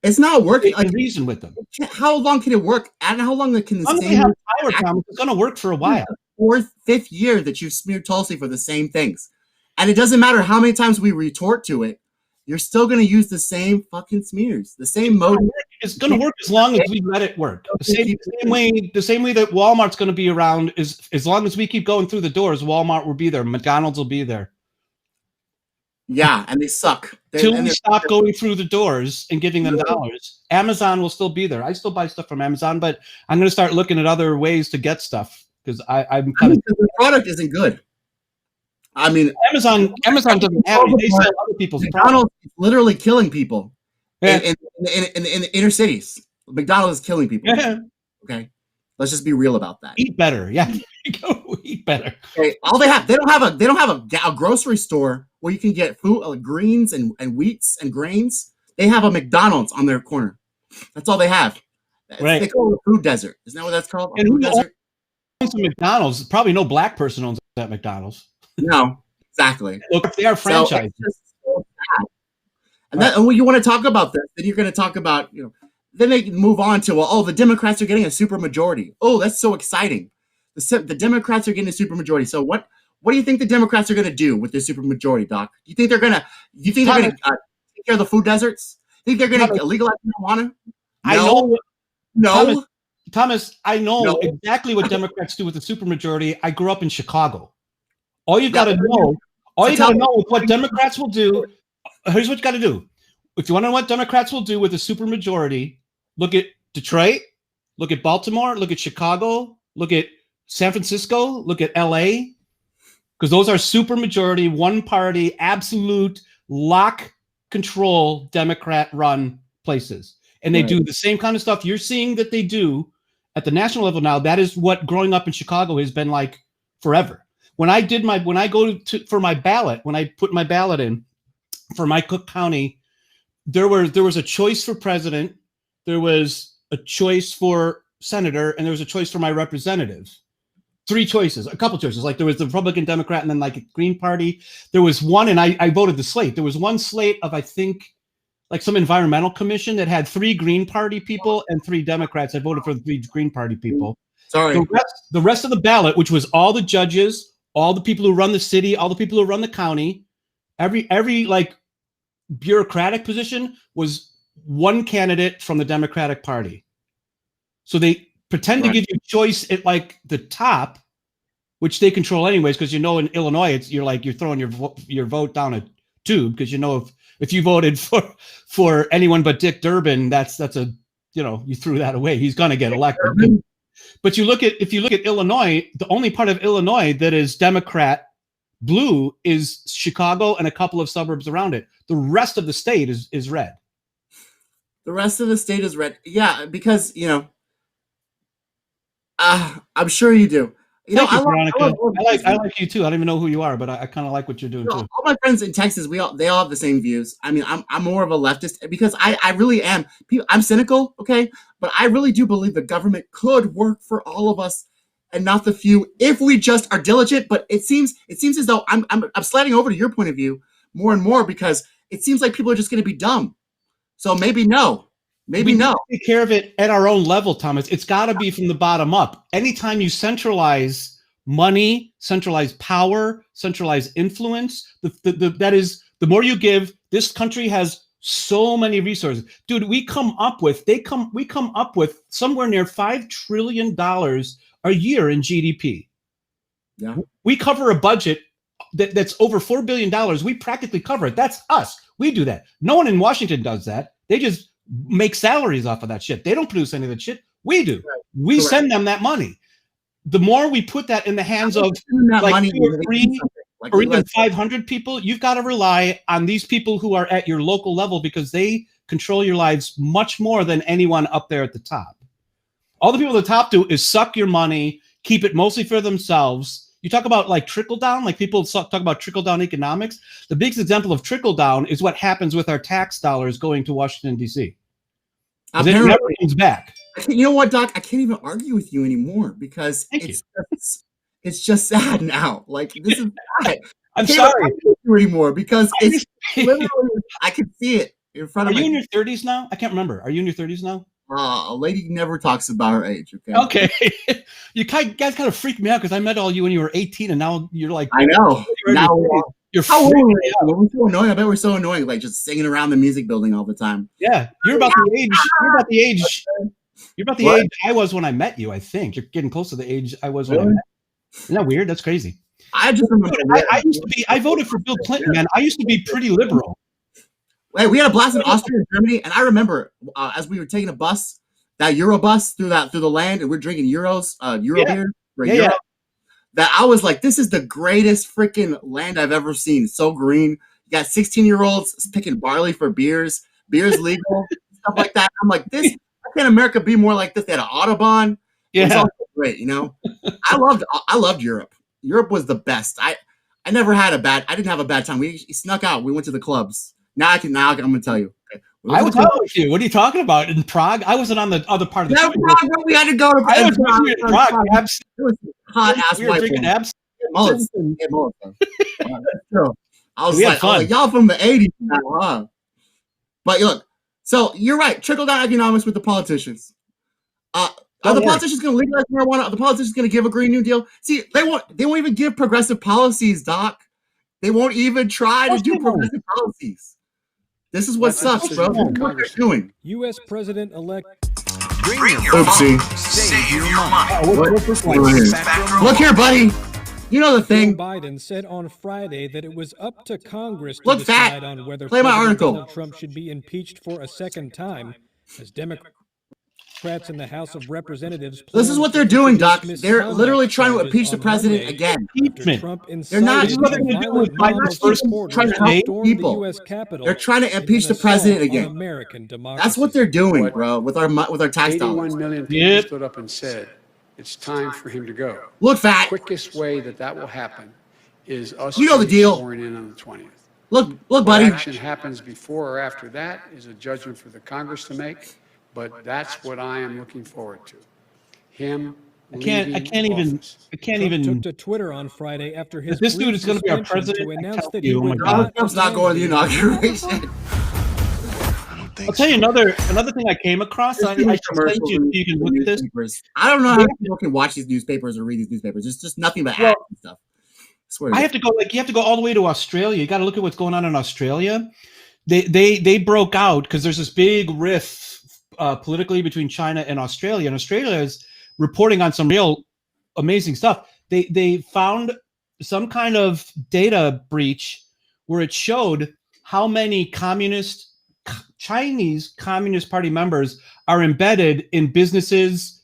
It's not working. Like, reason with them. How long can it work? And how long can the same have power, Thomas, it's going to work for a while. Fourth, fifth year that you've smeared Tulsi for the same things, and it doesn't matter how many times we retort to it. You're still going to use the same fucking smears, the same mode. It's going to work as long as we let it work. The same way that Walmart's going to be around is as long as we keep going through the doors. Walmart will be there. McDonald's will be there. Yeah, and they suck. Till we stop going through the doors and giving them dollars. Amazon will still be there. I still buy stuff from Amazon, but I'm going to start looking at other ways to get stuff because I'm kind of the product isn't good. I mean, Amazon doesn't have it. They sell other people's McDonald's is literally killing people in the inner cities. McDonald's is killing people. Yeah. Okay, let's just be real about that. Eat better, yeah. Go eat better. Okay, they don't have a grocery store where you can get food, greens and wheats and grains. They have a McDonald's on their corner. That's all they have. Right. They call it a food desert. Isn't that what that's called? And food desert. Owns McDonald's? Probably no black person owns that McDonald's. No, exactly. Look, they are franchises. So and when you want to talk about this, then you're going to talk about, then they move on to, the Democrats are getting a supermajority. Oh, that's so exciting. The Democrats are getting a supermajority. So what do you think the Democrats are going to do with this supermajority, Doc? Do you think they're going to take care of the food deserts? Think they're going to legalize marijuana? No. Thomas, I know exactly what Democrats do with the supermajority. I grew up in Chicago. All you got to know, what Democrats will do. Here's what you got to do. If you want to know what Democrats will do with a supermajority, look at Detroit, look at Baltimore, look at Chicago, look at San Francisco, look at LA, because those are supermajority, one party, absolute lock control Democrat run places. And they do the same kind of stuff you're seeing that they do at the national level now. That is what growing up in Chicago has been like forever. When I put my ballot in for my Cook County, there was a choice for president, there was a choice for senator, and there was a choice for my representatives. A couple choices. Like there was the Republican, Democrat, and then like a Green Party. There was one, and I voted the slate. There was one slate of, I think, like some environmental commission that had 3 Green Party people and 3 Democrats. I voted for the 3 Green Party people. Sorry. The rest of the ballot, which was all the judges, all the people who run the city, all the people who run the county, every like bureaucratic position was one candidate from the Democratic Party. So they pretend to give you choice at like the top, which they control anyways, because in Illinois, you're throwing your vote down a tube, because if you voted for anyone but Dick Durbin, that's a you threw that away. He's gonna get elected. But if you look at Illinois, the only part of Illinois that is Democrat blue is Chicago and a couple of suburbs around it. The rest of the state is red. The rest of the state is red. Yeah, because I'm sure you do. Thank you, Veronica. I like you too. I don't even know who you are, but I kind of like what you're doing too. All my friends in Texas, they all have the same views. I mean, I'm more of a leftist because I really am. I'm cynical, okay, but I really do believe the government could work for all of us and not the few if we just are diligent. But it seems as though I'm sliding over to your point of view more and more, because it seems like people are just going to be dumb. So maybe no. Maybe no. Take care of it at our own level, Thomas. It's got to be from the bottom up. Anytime you centralize money, centralize power, centralize influence, that is, the more you give. This country has so many resources, dude. We come up with somewhere near $5 trillion a year in GDP. Yeah, we cover a budget that's over $4 billion. We practically cover it. That's us. We do that. No one in Washington does that. They just make salaries off of that shit. They don't produce any of that shit. We do. Right. We send them that money. The more we put that in the hands of like 2 or 3 or even 500 people, you've got to rely on these people who are at your local level, because they control your lives much more than anyone up there at the top. All the people at the top do is suck your money, keep it mostly for themselves. You talk about like trickle down, like people talk about trickle down economics. The biggest example of trickle down is what happens with our tax dollars going to Washington, D.C. It never comes back. You know what, Doc? I can't even argue with you anymore, because it's just sad now. Like, this is sad. I'm sorry anymore, because it's literally, I can see it. in front Are of you in your 30s now? I can't remember. Are you in your 30s now? a lady never talks about her age. Okay. Okay. You guys kind of freaked me out because I met all you when you were 18, and now you're like, I know. Now you're how old freaking are me we? out. We're so annoying. I bet we're so annoying, like just singing around the music building all the time. Yeah, you're about the age. You're about the age. You're about the What? age I was when I met you. I think you're getting close to the age I was when I Really? met you. Isn't that weird? That's crazy. I just remember. I used to be. I voted for Bill Clinton, man. I used to be pretty liberal. Hey, we had a blast in Austria and Germany, and I remember as we were taking a bus, that Euro bus through the land, and we're drinking Euro beer for a Euro. That I was like, this is the greatest freaking land I've ever seen. So green. You got 16-year-olds picking barley for beers. Beer's legal, stuff like that. I'm like, this. How can America be more like this? They had an Autobahn. It was also great, you know. I loved Europe. Europe was the best. I didn't have a bad time. We snuck out. We went to the clubs. Now I'm gonna tell you. Okay. I was out with you. What are you talking about? In Prague? I wasn't on the other part of the Prague, we had to go to I was with you in Prague. It was hot ass we were white drinking woman. abs. Mullets. I was like, y'all from the 80s now, huh? But look, so you're right. Trickle down economics with the politicians. Are the politicians going to legalize marijuana? Are the politicians going to give a Green New Deal? See, they won't even give progressive policies, Doc. They won't even try to do progressive policies. This is what sucks, bro. This is what they're doing. U.S. President-elect. Bring your Oopsie. Save your money. Look here, buddy. You know the thing. Joe Biden said on Friday that it was up to Congress to Look decide fat. on whether Play my President article. Donald Trump should be impeached for a second time, as Democrats in the House of Representatives. This is what they're doing, Doc. They're literally trying to impeach the president again. They're not trying to help people. They're trying to impeach the president again. That's what they're doing, bro, with our tax dollars. 81 million people stood up and said it's time for him to go. Look, fat. The quickest way that will happen is us You know the deal. sworn in on the 20th. Look, What buddy. action happens before or after that is a judgment for the Congress to make, but that's what I am looking forward to. Him I can't even took to Twitter on Friday after his this dude is going to be our suspension president. to I announce tell that he you, oh my would God. Donald Trump's not going to the inauguration. I'll tell you another thing I came across. I should send you. You can look at this. I don't know how people can watch these newspapers or read these newspapers. It's just nothing but ads and stuff. I have to go. You have to go all the way to Australia. You got to look at what's going on in Australia. They broke out because there's this big rift politically between China and Australia, and Australia is reporting on some real amazing stuff. They found some kind of data breach where it showed how many Chinese Communist Party members are embedded in businesses.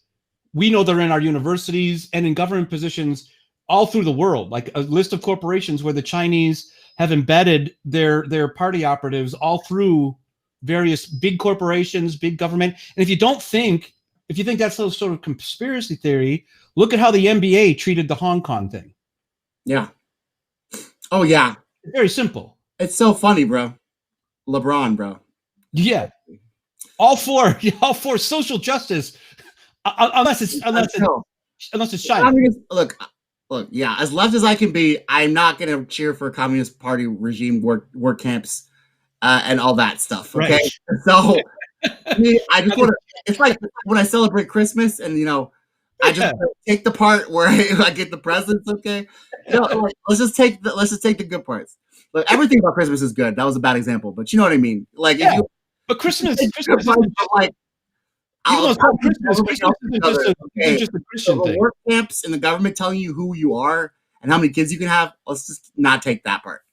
We know they're in our universities and in government positions all through the world, like a list of corporations where the Chinese have embedded their party operatives all through various big corporations, big government. And if you think that's some sort of conspiracy theory, look at how the NBA treated the Hong Kong thing. Yeah. Oh, yeah. Very simple. It's so funny, bro. LeBron, bro. Yeah. All for social justice, unless it's China. Look, yeah, as left as I can be, I'm not going to cheer for Communist Party regime work camps and all that stuff, okay? Right. So, I just want to, it's like when I celebrate Christmas and, I just take the part where I get the presents, okay? Let's just take the good parts. Look, everything about Christmas is good. That was a bad example, but you know what I mean? Like, yeah. But Christmas is just a Christian thing. Work camps and the government telling you who you are and how many kids you can have. Let's just not take that part.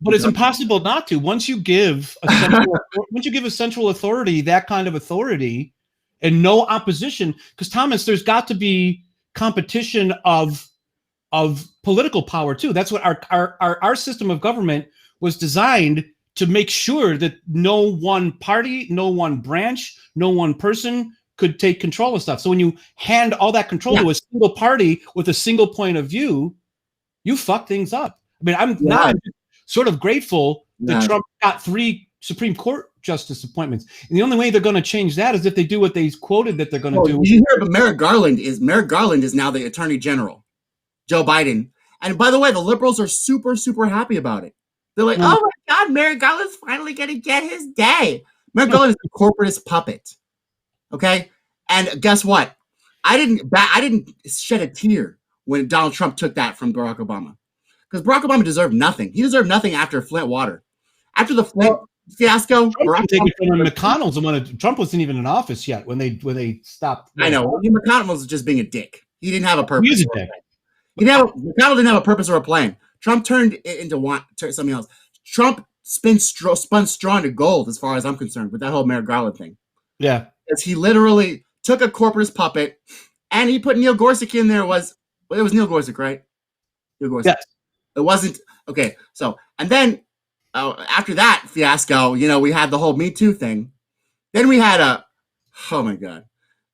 But it's impossible not to. Once you give a central authority that kind of authority and no opposition, because Thomas, there's got to be competition of political power too. That's what our system of government was designed to make sure that no one party, no one branch, no one person could take control of stuff. So when you hand all that control to a single party with a single point of view, you fuck things up. I mean, I'm not sort of grateful that Trump got 3 Supreme Court justice appointments. And the only way they're going to change that is if they do what they quoted that they're going to do. Did you hear? But Merrick Garland is now the Attorney General, Joe Biden. And by the way, the liberals are super, super happy about it. They're like, oh my God, Merrick Garland's finally going to get his day. Merrick Garland is a corporatist puppet. Okay? And guess what? I didn't shed a tear when Donald Trump took that from Barack Obama. Because Barack Obama deserved nothing. He deserved nothing after Flint water. After the Flint fiasco, McConnell's the one. Trump wasn't even in office yet when they stopped. I know. McConnell was just being a dick. He didn't have a purpose. He was a dick. McConnell didn't have a purpose or a plan. Trump turned it into something else. Trump spun straw into gold, as far as I'm concerned, with that whole Merrick Garland thing. Yeah. Because he literally took a corporatist puppet and he put Neil Gorsuch in there. It was Neil Gorsuch, right? Neil Gorsuch. Yes. It wasn't. Okay. So, and then after that fiasco, we had the whole Me Too thing. Then we had oh my God.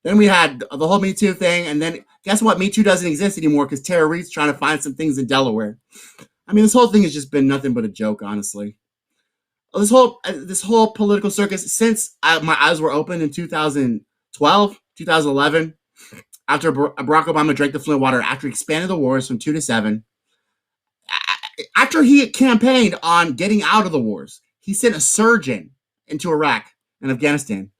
Then we had the whole Me Too thing. And then guess what? Me Too doesn't exist anymore because Tara Reid's trying to find some things in Delaware. I mean, this whole thing has just been nothing but a joke, honestly. This whole political circus since my eyes were open in 2012, 2011, after Barack Obama drank the Flint water, after he expanded the wars from 2 to 7, after he campaigned on getting out of the wars, he sent a surgeon into Iraq and Afghanistan.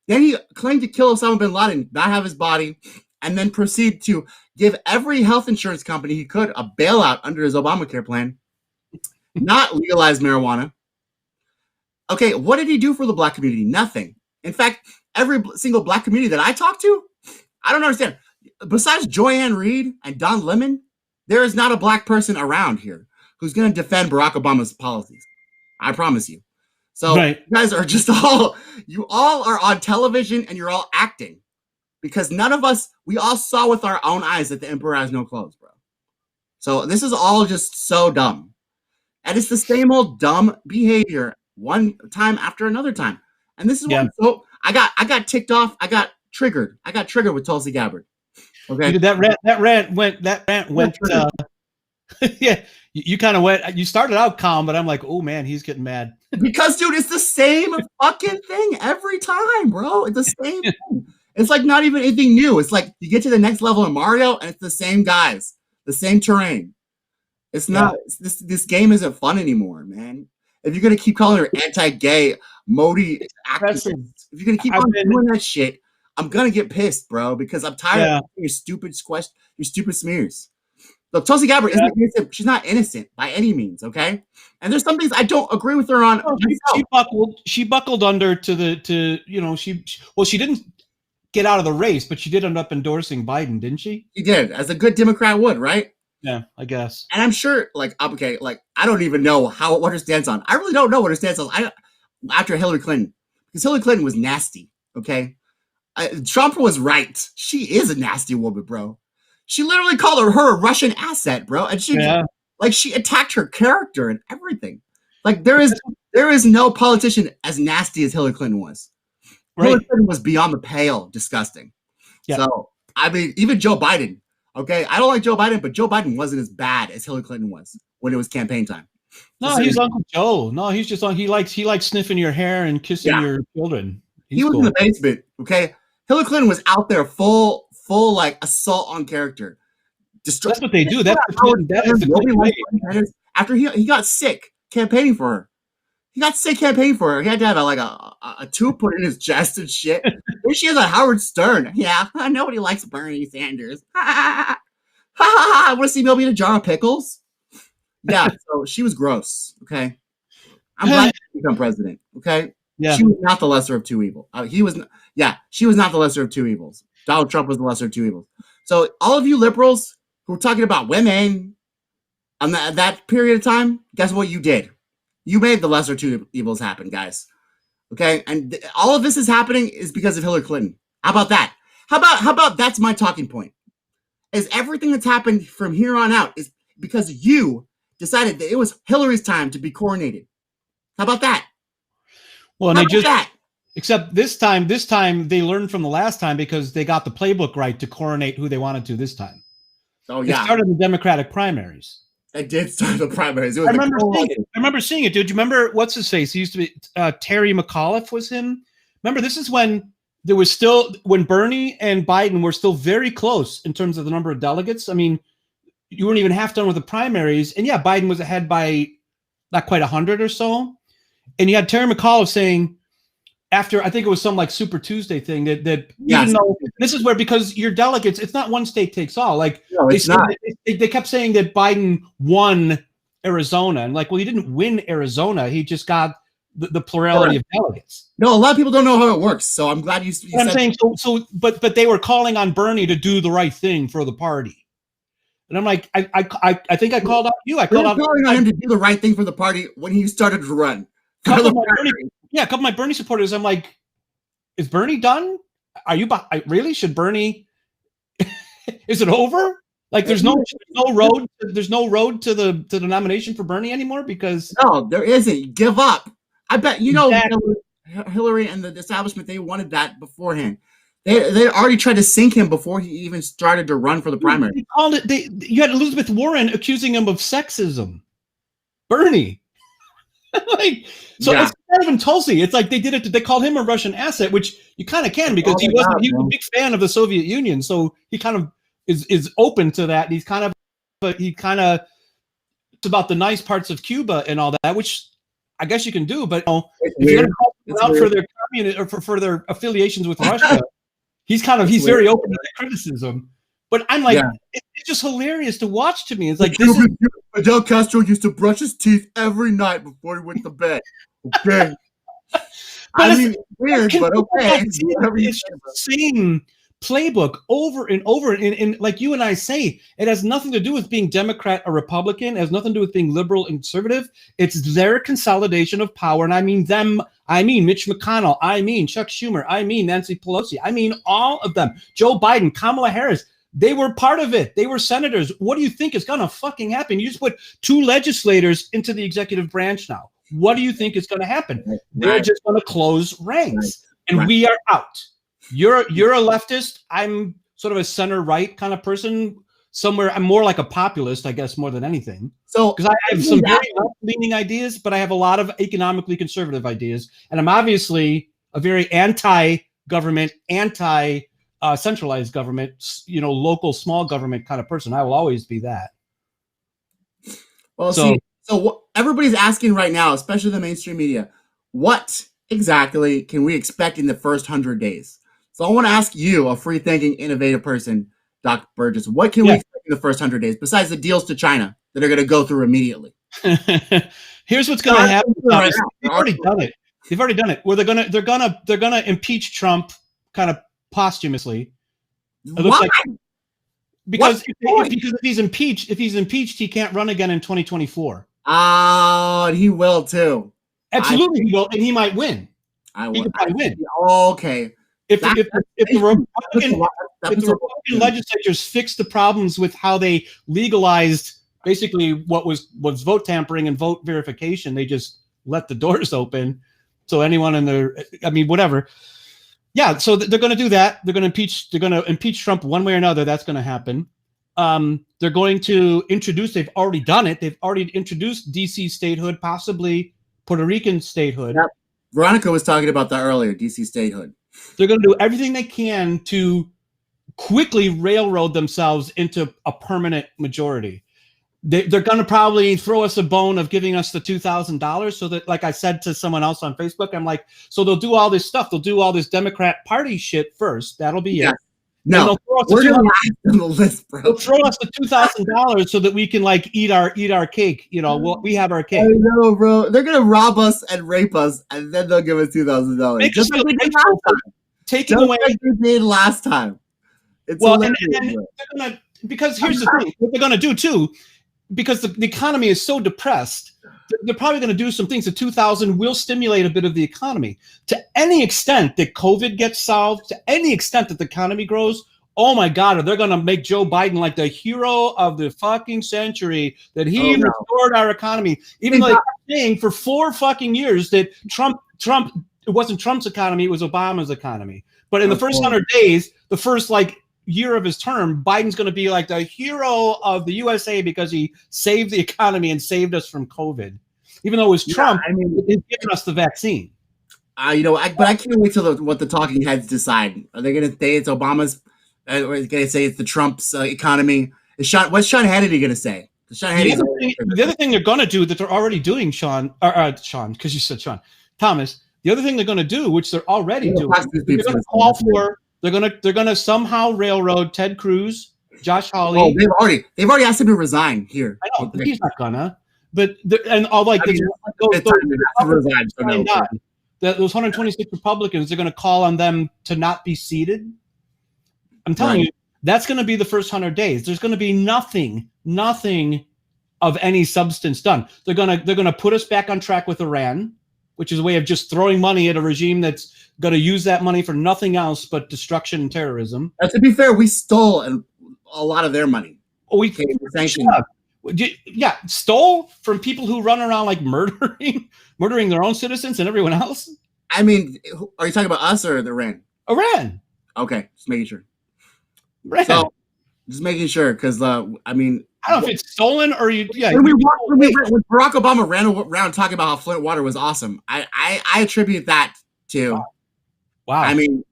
Then he claimed to kill Osama bin Laden, not have his body, and then proceed to give every health insurance company he could a bailout under his Obamacare plan, not legalize marijuana. Okay, what did he do for the black community? Nothing. In fact, every single black community that I talk to, I don't understand. Besides Joyanne Reid and Don Lemon, there is not a black person around here who's going to defend Barack Obama's policies. I promise you. So You guys are just you all are on television and you're all acting because none of us, we all saw with our own eyes that the emperor has no clothes, bro. So this is all just so dumb. And it's the same old dumb behavior one time after another time. And this is what I got ticked off. I got triggered with Tulsi Gabbard. Okay. Dude, that rant went yeah, you kind of went, you started out calm, but I'm like, oh man, he's getting mad. Because dude, it's the same fucking thing every time, bro. It's the same thing. It's like not even anything new. It's like you get to the next level in Mario and it's the same guys, the same terrain. It's not this game isn't fun anymore, man. If you're gonna keep calling her anti-gay, Modi activist, if you're gonna keep on doing that shit, I'm gonna get pissed, bro, because I'm tired of your stupid smears. Look, Tulsi Gabbard isn't innocent. She's not innocent by any means, okay? And there's some things I don't agree with her on. She buckled under she didn't get out of the race, but she did end up endorsing Biden, didn't she? She did, as a good Democrat would, right? Yeah, I guess. And I'm sure, I don't even know what her stance on. I really don't know what her stance on. After Hillary Clinton, because Hillary Clinton was nasty, okay? Trump was right. She is a nasty woman, bro. She literally called her a Russian asset, bro. And she attacked her character and everything. Like there is no politician as nasty as Hillary Clinton was. Right. Hillary Clinton was beyond the pale disgusting. Yeah. So, I mean, even Joe Biden, okay? I don't like Joe Biden, but Joe Biden wasn't as bad as Hillary Clinton was when it was campaign time. No, he's Uncle Joe. No, he's just he likes sniffing your hair and kissing your children. He was in the basement, okay? Hillary Clinton was out there full like assault on character. That's what they do. After he got sick campaigning for her. He got sick campaigning for her. He had to have a tube put in his chest and shit. There she is on Howard Stern. Yeah, nobody likes Bernie Sanders. I want to see Milby in a jar of pickles. Yeah, so she was gross. Okay, I'm glad she become president. Okay, she was not the lesser of two evils. She was not the lesser of two evils. Donald Trump was the lesser of two evils. So all of you liberals who were talking about women on that period of time, guess what you did? You made the lesser two evils happen, guys. Okay, and all of this is happening is because of Hillary Clinton. How about that? How about that's my talking point? Is everything that's happened from here on out is because you decided that it was Hillary's time to be coronated. How about that? Well, and except this time they learned from the last time because they got the playbook right to coronate who they wanted to this time. Oh yeah, it started the Democratic primaries. It did start the primaries. I remember seeing it, dude. You remember what's his face? He used to be Terry McAuliffe was him. Remember, this is when there was when Bernie and Biden were still very close in terms of the number of delegates. I mean, you weren't even half done with the primaries, and Biden was ahead by not quite 100 or so. And you had Terry McAuliffe saying, after I think it was some like Super Tuesday thing that even though this is where, because your delegates, it's not one state takes all. Like they kept saying that Biden won Arizona, and like, well, he didn't win Arizona. He just got the plurality of delegates. No, a lot of people don't know how it works. So I'm glad you said. I'm saying but they were calling on Bernie to do the right thing for the party. And I'm like, I think I called out you. I called out calling on him to do the right thing for the party when he started to run. A couple of my Bernie supporters, I'm like, is Bernie done? Are you really? Should Bernie? Is it over? Like, there's no road to the nomination for Bernie anymore, because no, there isn't. Give up. I bet Hillary and the establishment, they wanted that beforehand. They already tried to sink him before he even started to run for the primary. They called it. You had Elizabeth Warren accusing him of sexism. Bernie. Like, so it's not even Tulsi. It's like they did it. They called him a Russian asset, which you kind of can, because he was a big fan of the Soviet Union, so he kind of is open to that. And it's about the nice parts of Cuba and all that, which I guess you can do. But if you're going to call them out for their communist or for their affiliations with Russia, he's very open to that criticism. But I'm like, it's just hilarious to watch to me. It's like, Fidel Castro used to brush his teeth every night before he went to bed. Okay. I mean, weird, but okay. It's the same playbook over and over. And like you and I say, it has nothing to do with being Democrat or Republican. It has nothing to do with being liberal and conservative. It's their consolidation of power. And I mean them. I mean Mitch McConnell. I mean Chuck Schumer. I mean Nancy Pelosi. I mean all of them. Joe Biden, Kamala Harris. They were part of it. They were senators. What do you think is going to fucking happen? You just put 2 legislators into the executive branch now. What do you think is going to happen? They're just going to close ranks, and we are out. You're a leftist. I'm sort of a center-right kind of person. Somewhere, I'm more like a populist, I guess, more than anything. So, because I have some very left-leaning ideas, but I have a lot of economically conservative ideas, and I'm obviously a very anti-government, centralized government, local small government kind of person. I will always be that. Well, so what everybody's asking right now, especially the mainstream media, what exactly can we expect in the first 100 days? So I want to ask you, a free-thinking, innovative person, Dr. Burgess, what can we expect in the first 100 days besides the deals to China that are going to go through immediately? Here's what's going to happen. They've already done it. They've already done it. Where they're gonna impeach Trump kind of posthumously. It looks like, because if he's impeached, he can't run again in 2024. And he will too. Absolutely, he will, and he might win. He could probably win. Okay. If the Republican legislatures fix the problems with how they legalized basically what was vote tampering and vote verification, they just let the doors open. So anyone in there, whatever. Yeah, so they're going to do that. They're going to impeach Trump one way or another. That's going to happen. They're going to introduce. They've already done it. They've already introduced DC statehood, possibly Puerto Rican statehood. Yep. Veronica was talking about that earlier. DC statehood. They're going to do everything they can to quickly railroad themselves into a permanent majority. They're going to probably throw us a bone of giving us the $2,000, so that, like I said to someone else on Facebook, I'm like, so they'll do all this stuff. They'll do all this Democrat Party shit first. That'll be it. No, we're on the list, bro. They'll throw us the $2,000 so that we can like eat our cake. We have our cake. I know, bro. They're gonna rob us and rape us, and then they'll give us $2,000. Just like they did last time. Taking away like they did last time. Because here's the thing: what they're gonna do too. Because the economy is so depressed, they're probably going to do some things. The 2,000 will stimulate a bit of the economy. To any extent that COVID gets solved, to any extent that the economy grows, oh my God, they're going to make Joe Biden like the hero of the fucking century, that he restored our economy. Even though they're saying for 4 fucking years that Trump, it wasn't Trump's economy, it was Obama's economy. But in the first 100 days, the first year of his term, Biden's going to be like the hero of the USA because he saved the economy and saved us from COVID. Even though it was Trump, he's giving us the vaccine. But I can't wait till what the talking heads decide. Are they going to say it's Obama's? Are they going to say it's the Trump's economy? What's Sean Hannity going to say? The other thing they're going to do that they're already doing, Sean, because you said Sean, Thomas. The other thing they're going to do, which they're already doing, they're going to call for. They're going to somehow railroad Ted Cruz, Josh Hawley. Oh, they've already asked him to resign here. I know, but he's not gonna. But those 126 Republicans, they're going to call on them to not be seated. I'm telling you, that's going to be the first 100 days. There's going to be nothing of any substance done. They're going to put us back on track with Iran, which is a way of just throwing money at a regime that's going to use that money for nothing else but destruction and terrorism. To be fair, we stole a lot of their money. Stole from people who run around like murdering their own citizens and everyone else. I mean, are you talking about us or Iran? Iran. Okay, just making sure. Iran. So, just making sure, because I mean, I don't know if it's stolen or you. Yeah. When Barack Obama ran around talking about how Flint water was awesome, I attribute that to. Wow. I mean,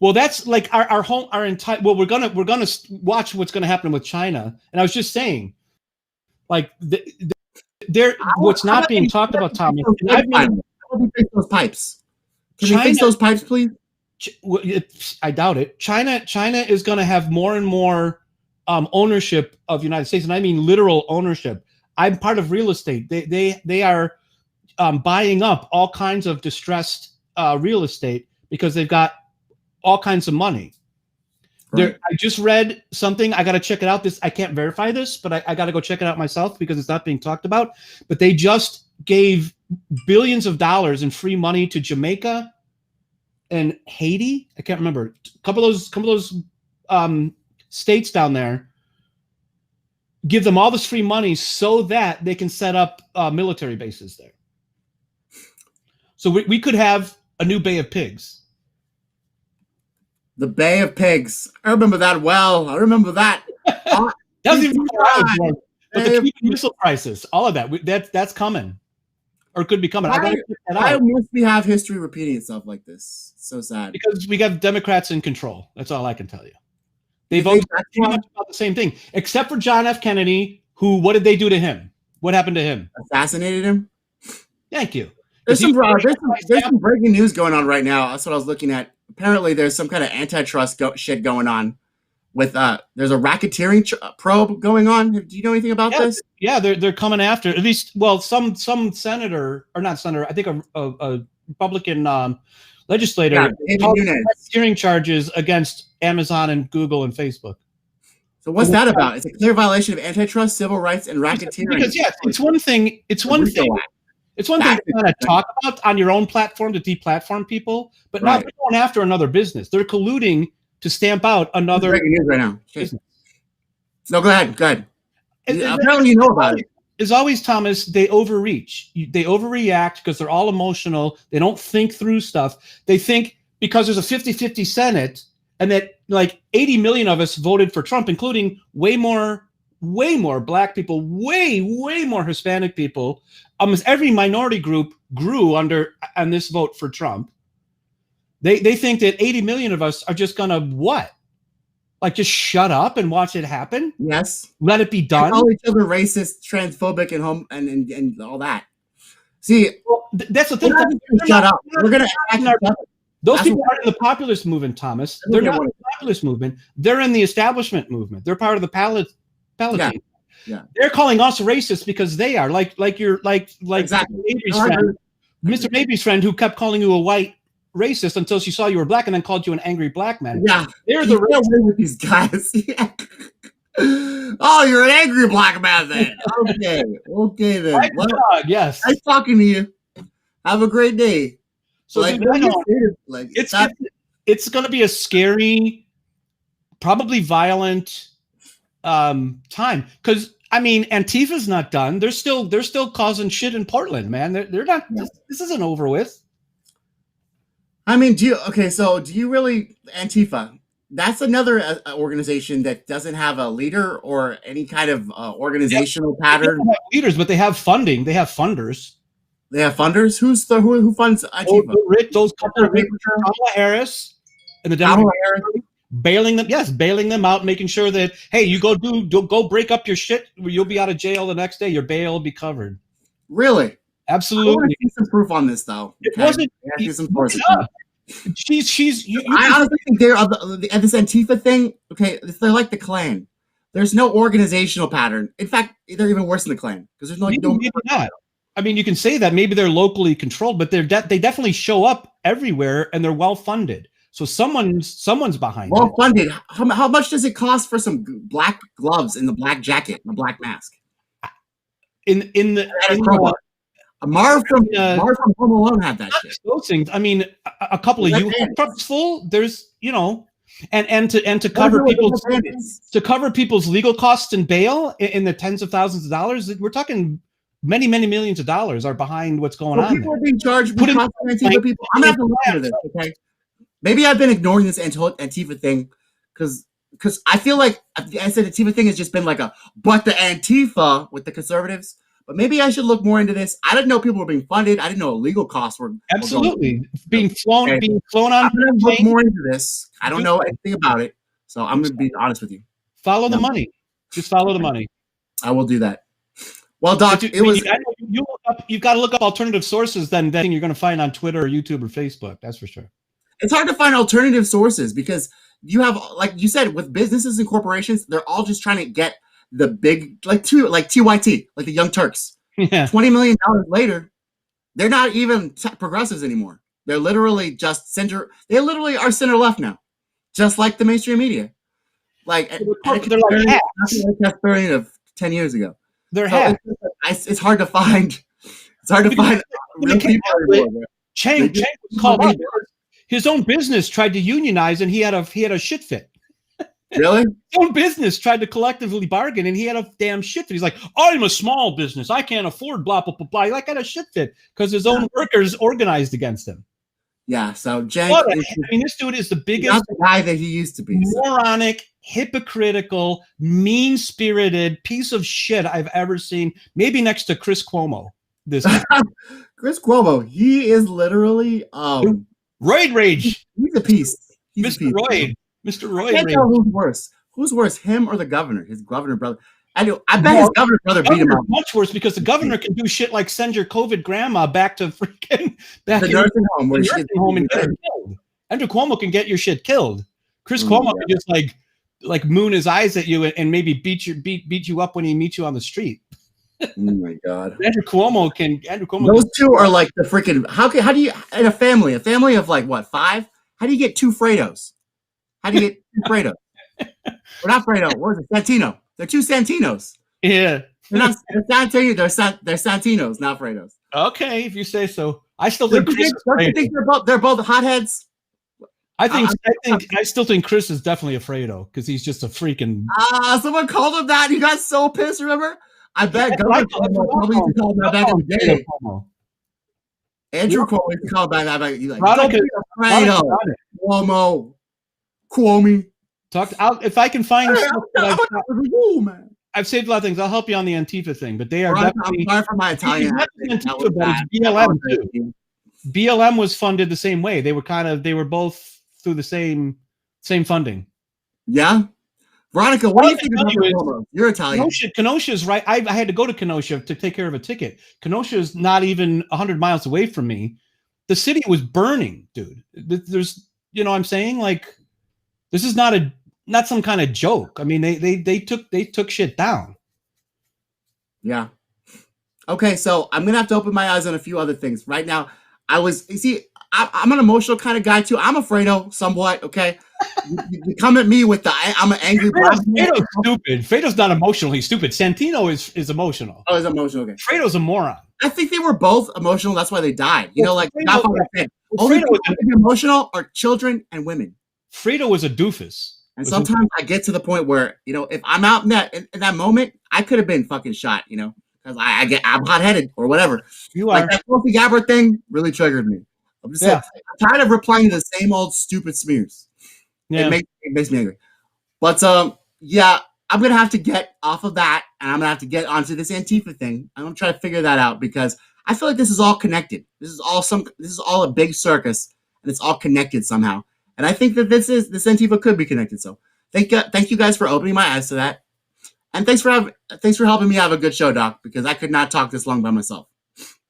well, that's like our entire. Well, we're gonna watch what's gonna happen with China, and I was just saying, like, what's not being talked about, Tommy. How do we fix those pipes? Can we fix those pipes, please? I doubt it. China is going to have more and more ownership of the United States, and I mean literal ownership. I'm part of real estate. They are buying up all kinds of distressed real estate because they've got all kinds of money. Right. I just read something. I got to check it out. I can't verify this, but I got to go check it out myself because it's not being talked about. But they just gave billions of dollars in free money to Jamaica and Haiti. I can't remember. A couple of those states down there. Give them all this free money so that they can set up military bases there. So we could have a new Bay of Pigs. The Bay of Pigs. I remember that well. I remember that. That was even but the Cuban Missile Crisis, all of that's coming, or could be coming. Why must we have history repeating itself like this? It's so sad. Because we got Democrats in control. That's all I can tell you. They vote pretty much about the same thing, except for John F. Kennedy. Who? What did they do to him? What happened to him? Assassinated him. Thank you. There's some breaking news going on right now. That's what I was looking at. Apparently, there's some kind of antitrust shit going on with there's a racketeering probe going on. Do you know anything about this? Yeah, they're coming after at least. Well, some senator or not senator. I think a Republican legislator racketeering charges against Amazon and Google and Facebook. So what's that about? It's a clear violation of antitrust, civil rights, and racketeering. Because it's one thing. It's one thing. It's one thing to kind of talk about on your own platform to deplatform people, but not going after another business. They're colluding to stamp out another breaking news right now. Business. No, go ahead. Apparently, you know about it. As always, Thomas, they overreach. They overreact because they're all emotional. They don't think through stuff. They think because there's a 50-50 Senate and that like 80 million of us voted for Trump, including way more black people, way more Hispanic people. Almost every minority group grew on this vote for Trump. They think that 80 million of us are just gonna what? Like just shut up and watch it happen? Yes. Let it be done. And call each other racist, transphobic, and all that. See, that's the thing. Shut up. We're gonna those people aren't in the populist movement, Thomas. They're not in the populist movement. They're in the establishment movement. They're part of the Palatine. Yeah. They're calling us racist because they are like exactly. Mr. Mabry's friend who kept calling you a white racist until she saw you were black and then called you an angry black man. Yeah, they're the racist with these guys. Yeah. Oh, you're an angry black man then. Okay then. Right, well, yes. Nice talking to you. Have a great day. So it's going to be a scary, probably violent time because I mean Antifa's not done. They're still causing shit in Portland, man. They're not. This isn't over with. I mean, do you really Antifa? That's another organization that doesn't have a leader or any kind of organizational pattern. They don't have leaders, but they have funding. They have funders. They have funders. Who funds Antifa? Those couple of Kamala Harris and the Democrats. bailing them. Yes, bailing them out, making sure that, hey, you go break up your shit. You'll be out of jail the next day. Your bail will be covered. Really? Absolutely. I want to see some proof on this, though. It wasn't. She's. I honestly think they're this Antifa thing. Okay, they're like the Klan. There's no organizational pattern. In fact, they're even worse than the Klan because there's maybe not. I mean, you can say that maybe they're locally controlled, but they definitely show up everywhere and they're well funded. So someone's behind. Well funded. How much does it cost for some black gloves and the black jacket and the black mask? Marv from Home Alone had that shit. Those things. I mean, a couple of U-Haul trucks full. There's, and to cover people's legal costs and bail in the tens of thousands of dollars. We're talking many millions of dollars are behind what's going on. People are being charged with Antifa people. I'm gonna have to look into this. Okay, maybe I've been ignoring this Antifa thing because I feel like I said Antifa thing has just been like but the Antifa with the conservatives. But maybe I should look more into this. I didn't know people were being funded. I didn't know legal costs were absolutely being flown on. I'm gonna look more into this. I don't know anything about it, so I'm gonna be honest with you. Follow the money. Just follow the money. I will do that. Well, Doc, you've got to look up alternative sources than you're going to find on Twitter or YouTube or Facebook. That's for sure. It's hard to find alternative sources because you have, like you said, with businesses and corporations, they're all just trying to get the big, like TYT, like the Young Turks. Yeah. $20 million later, they're not even progressives anymore. They're literally just center. They literally are center left now, just like the mainstream media. Like they're like hacks. Of 10 years ago. They're hacks. It's hard to find. It's hard to find real people anymore. Chang was called his own business tried to unionize, and he had a shit fit. Really? His own business tried to collectively bargain, and he had a damn shit fit. He's like, I'm a small business. I can't afford blah, blah, blah, blah. He had a shit fit because his own workers organized against him. Yeah, so Chang, this dude is the biggest not the guy that he used to be. Moronic, hypocritical, mean-spirited piece of shit I've ever seen. Maybe next to Chris Cuomo. Chris Cuomo, he is literally Roid Rage. He's a piece. Mr. Roid. Mr. Roid. I can't tell who's worse. Who's worse, him or the governor? His governor brother. I bet his governor brother beat him up. Much worse because the governor can do shit like send your COVID grandma back to freaking the nursing home where and get her killed. Andrew Cuomo can get your shit killed. Chris Cuomo can just like moon his eyes at you and maybe beat you up when he meets you on the street. Oh my God. Andrew Cuomo. Those two are like the freaking. How do you in a family of like what 5? How do you get 2 Fredos? How do you get 2 Fredos? Or not Fredo. What is it? Santino. They're 2 Santinos. Yeah. They're not Santino. They're Santinos, not Fredos. Okay, if you say so. I still think they're both hotheads. I still think Chris is definitely a Fredo because he's just a freaking. Someone called him that. He got so pissed. Remember? I bet Governor probably used to call him that back in the day. Andrew Cuomo used to call him back. Don't be a Fredo. Cuomo. If I can find I've saved a lot of things. I'll help you on the Antifa thing, but they are definitely. I'm sorry for my Italian accent. BLM too. BLM was funded the same way. They were both through the same funding. Yeah. Veronica, what do you think about Cuomo? You're Italian. Kenosha is right. I had to go to Kenosha to take care of a ticket. Kenosha is not even 100 miles away from me. The city was burning, dude. There's, what I'm saying? Like, this is not some kind of joke. I mean, they took shit down. Yeah. Okay, so I'm gonna have to open my eyes on a few other things. Right now, I'm an emotional kind of guy too. I'm a Fredo somewhat. Okay, you come at me with I'm an angry. Fredo's stupid. Fredo's not emotional. He's stupid. Santino is emotional. Oh, he's emotional. Okay. Fredo's a moron. I think they were both emotional. That's why they died. Godfather said, only people who can be emotional are children and women. Fredo was a doofus. And sometimes I get to the point where, if I'm out in that moment, I could have been fucking shot, because I'm hot-headed or whatever. You are. Like that Tulsi Gabbard thing really triggered me. I'm just saying, I'm tired of replying to the same old stupid smears. Yeah. It makes me angry. But I'm gonna have to get off of that, and I'm gonna have to get onto this Antifa thing. I'm gonna try to figure that out because I feel like this is all connected. This is all a big circus, and it's all connected somehow. And I think that this Antifa could be connected. So thank you guys for opening my eyes to that. And thanks for helping me have a good show, Doc, because I could not talk this long by myself.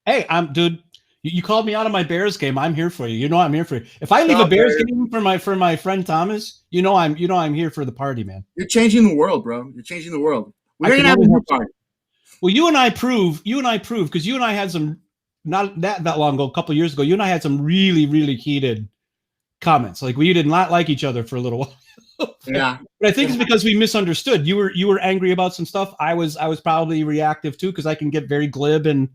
Hey, dude. You called me out of my Bears game. I'm here for you. You know I'm here for you. If I leave a Bears game for my friend Thomas, you know I'm here for the party, man. You're changing the world, bro. You're changing the world. We're gonna have a new party. Well, you and I prove, because you and I had some not that long ago, a couple of years ago. You and I had some really, really heated comments. Like we did not like each other for a little while. Yeah, but I think it's because we misunderstood. You were angry about some stuff. I was probably reactive too, because I can get very glib and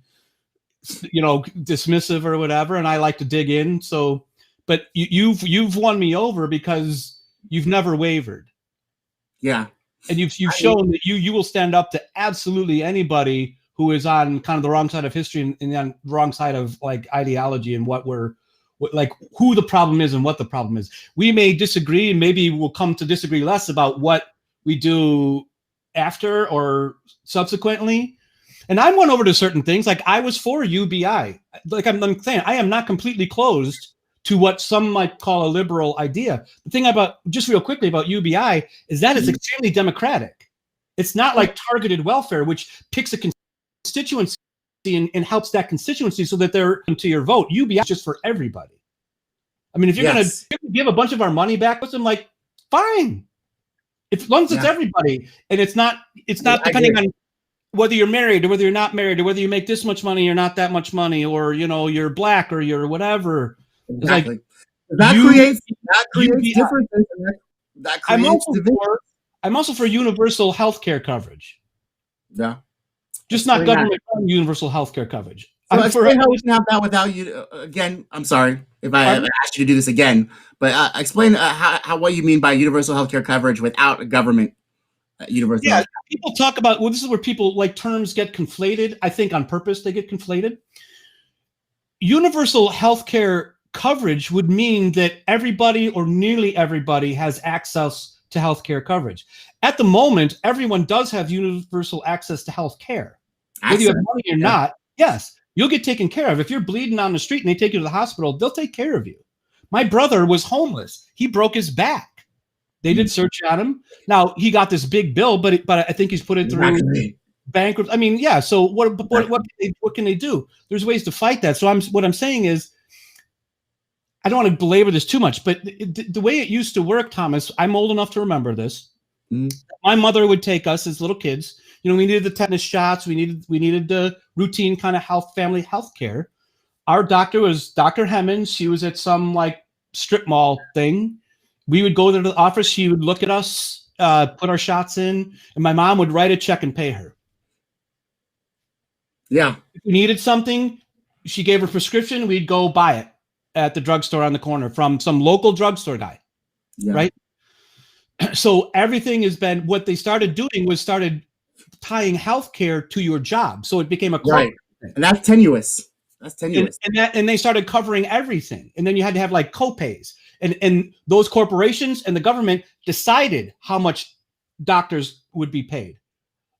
dismissive or whatever, and I like to dig in. So, but you've won me over because you've never wavered. Yeah, and you've shown that you will stand up to absolutely anybody who is on kind of the wrong side of history and on the wrong side of like ideology and who the problem is and what the problem is. We may disagree, and maybe we'll come to disagree less about what we do after or subsequently. And I went over to certain things, like I was for UBI. Like I'm saying, I am not completely closed to what some might call a liberal idea. The thing about, just real quickly about UBI, is that it's extremely democratic. It's not like targeted welfare, which picks a constituency and helps that constituency so that they're into your vote. UBI is just for everybody. I mean, if you're going to give a bunch of our money back with them, like, fine. As long as it's everybody. And it's not depending on whether you're married or whether you're not married or whether you make this much money or not that much money, or you're black or you're whatever. Exactly. That creates differences. That creates I'm also for universal health care coverage. Yeah. Just not government universal health care coverage. So explain how we can have that without you. Again, I'm sorry if I asked you to do this again, but explain what you mean by universal health care coverage without a government. Universal. Yeah, people talk about, this is where people like terms get conflated. I think on purpose they get conflated. Universal healthcare coverage would mean that everybody or nearly everybody has access to healthcare coverage. At the moment, everyone does have universal access to healthcare. Whether you have money or not, yes, you'll get taken care of. If you're bleeding on the street and they take you to the hospital, they'll take care of you. My brother was homeless. He broke his back. They did search on him. Now he got this big bill, but I think he's put it through bankrupt. I mean, yeah. So what can they do? There's ways to fight that. So what I'm saying is, I don't want to belabor this too much, but the way it used to work, Thomas, I'm old enough to remember this. My mother would take us as little kids. We needed the tetanus shots. We needed the routine kind of family health care. Our doctor was Dr. Hemmons. She was at some like strip mall thing. We would go to the office. She would look at us, put our shots in, and my mom would write a check and pay her. Yeah. If we needed something, she gave her prescription. We'd go buy it at the drugstore on the corner from some local drugstore guy. Yeah. Right. So everything has been, what they started doing was tying healthcare to your job. So it became a right. And that's tenuous. And they started covering everything. And then you had to have like copays. And those corporations and the government decided how much doctors would be paid.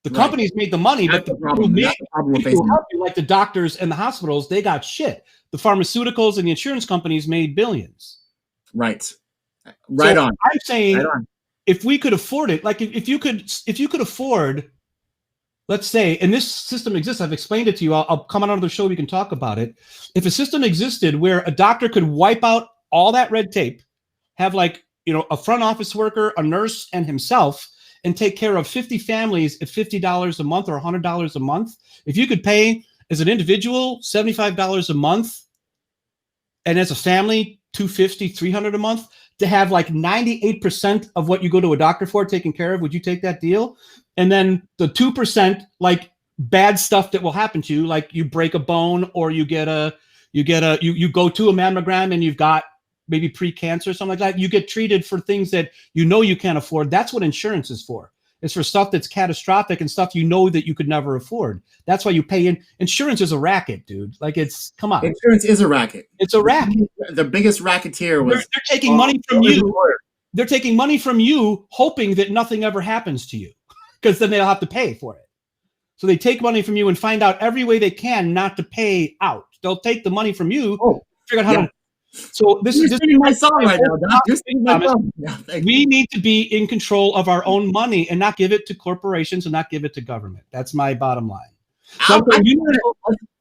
The companies made the money, but the problem like the doctors and the hospitals, they got shit. The pharmaceuticals and the insurance companies made billions. Right. Right on. I'm saying if we could afford it, like if you could afford, let's say, and this system exists, I've explained it to you. I'll come on the show. We can talk about it. If a system existed where a doctor could wipe out all that red tape, have like, a front office worker, a nurse, and himself, and take care of 50 families at $50 a month or $100 a month. If you could pay as an individual $75 a month, and as a family $250, $300 a month, to have like 98% of what you go to a doctor for taken care of, would you take that deal? And then the 2%, like bad stuff that will happen to you, like you break a bone or you go to a mammogram and you've got maybe pre-cancer or something like that. You get treated for things that you can't afford. That's what insurance is for. It's for stuff that's catastrophic and stuff that you could never afford. That's why you pay in. Insurance is a racket, dude. Like come on. Insurance is a racket. It's a racket. The biggest racketeer was they're taking money from you. They're taking money from you, hoping that nothing ever happens to you, because then they'll have to pay for it. So they take money from you and find out every way they can not to pay out. They'll take the money from you, figure out how to So this You're is singing my song right now, Doc. You're singing my song. Yeah, we need to be in control of our own money and not give it to corporations and not give it to government. That's my bottom line. So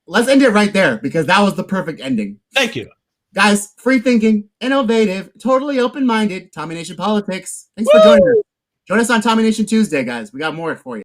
let's end it right there because that was the perfect ending. Thank you. Guys, free thinking, innovative, totally open-minded, Tommy Nation Politics. Thanks for joining us. Join us on Tommy Nation Tuesday, guys. We got more for you.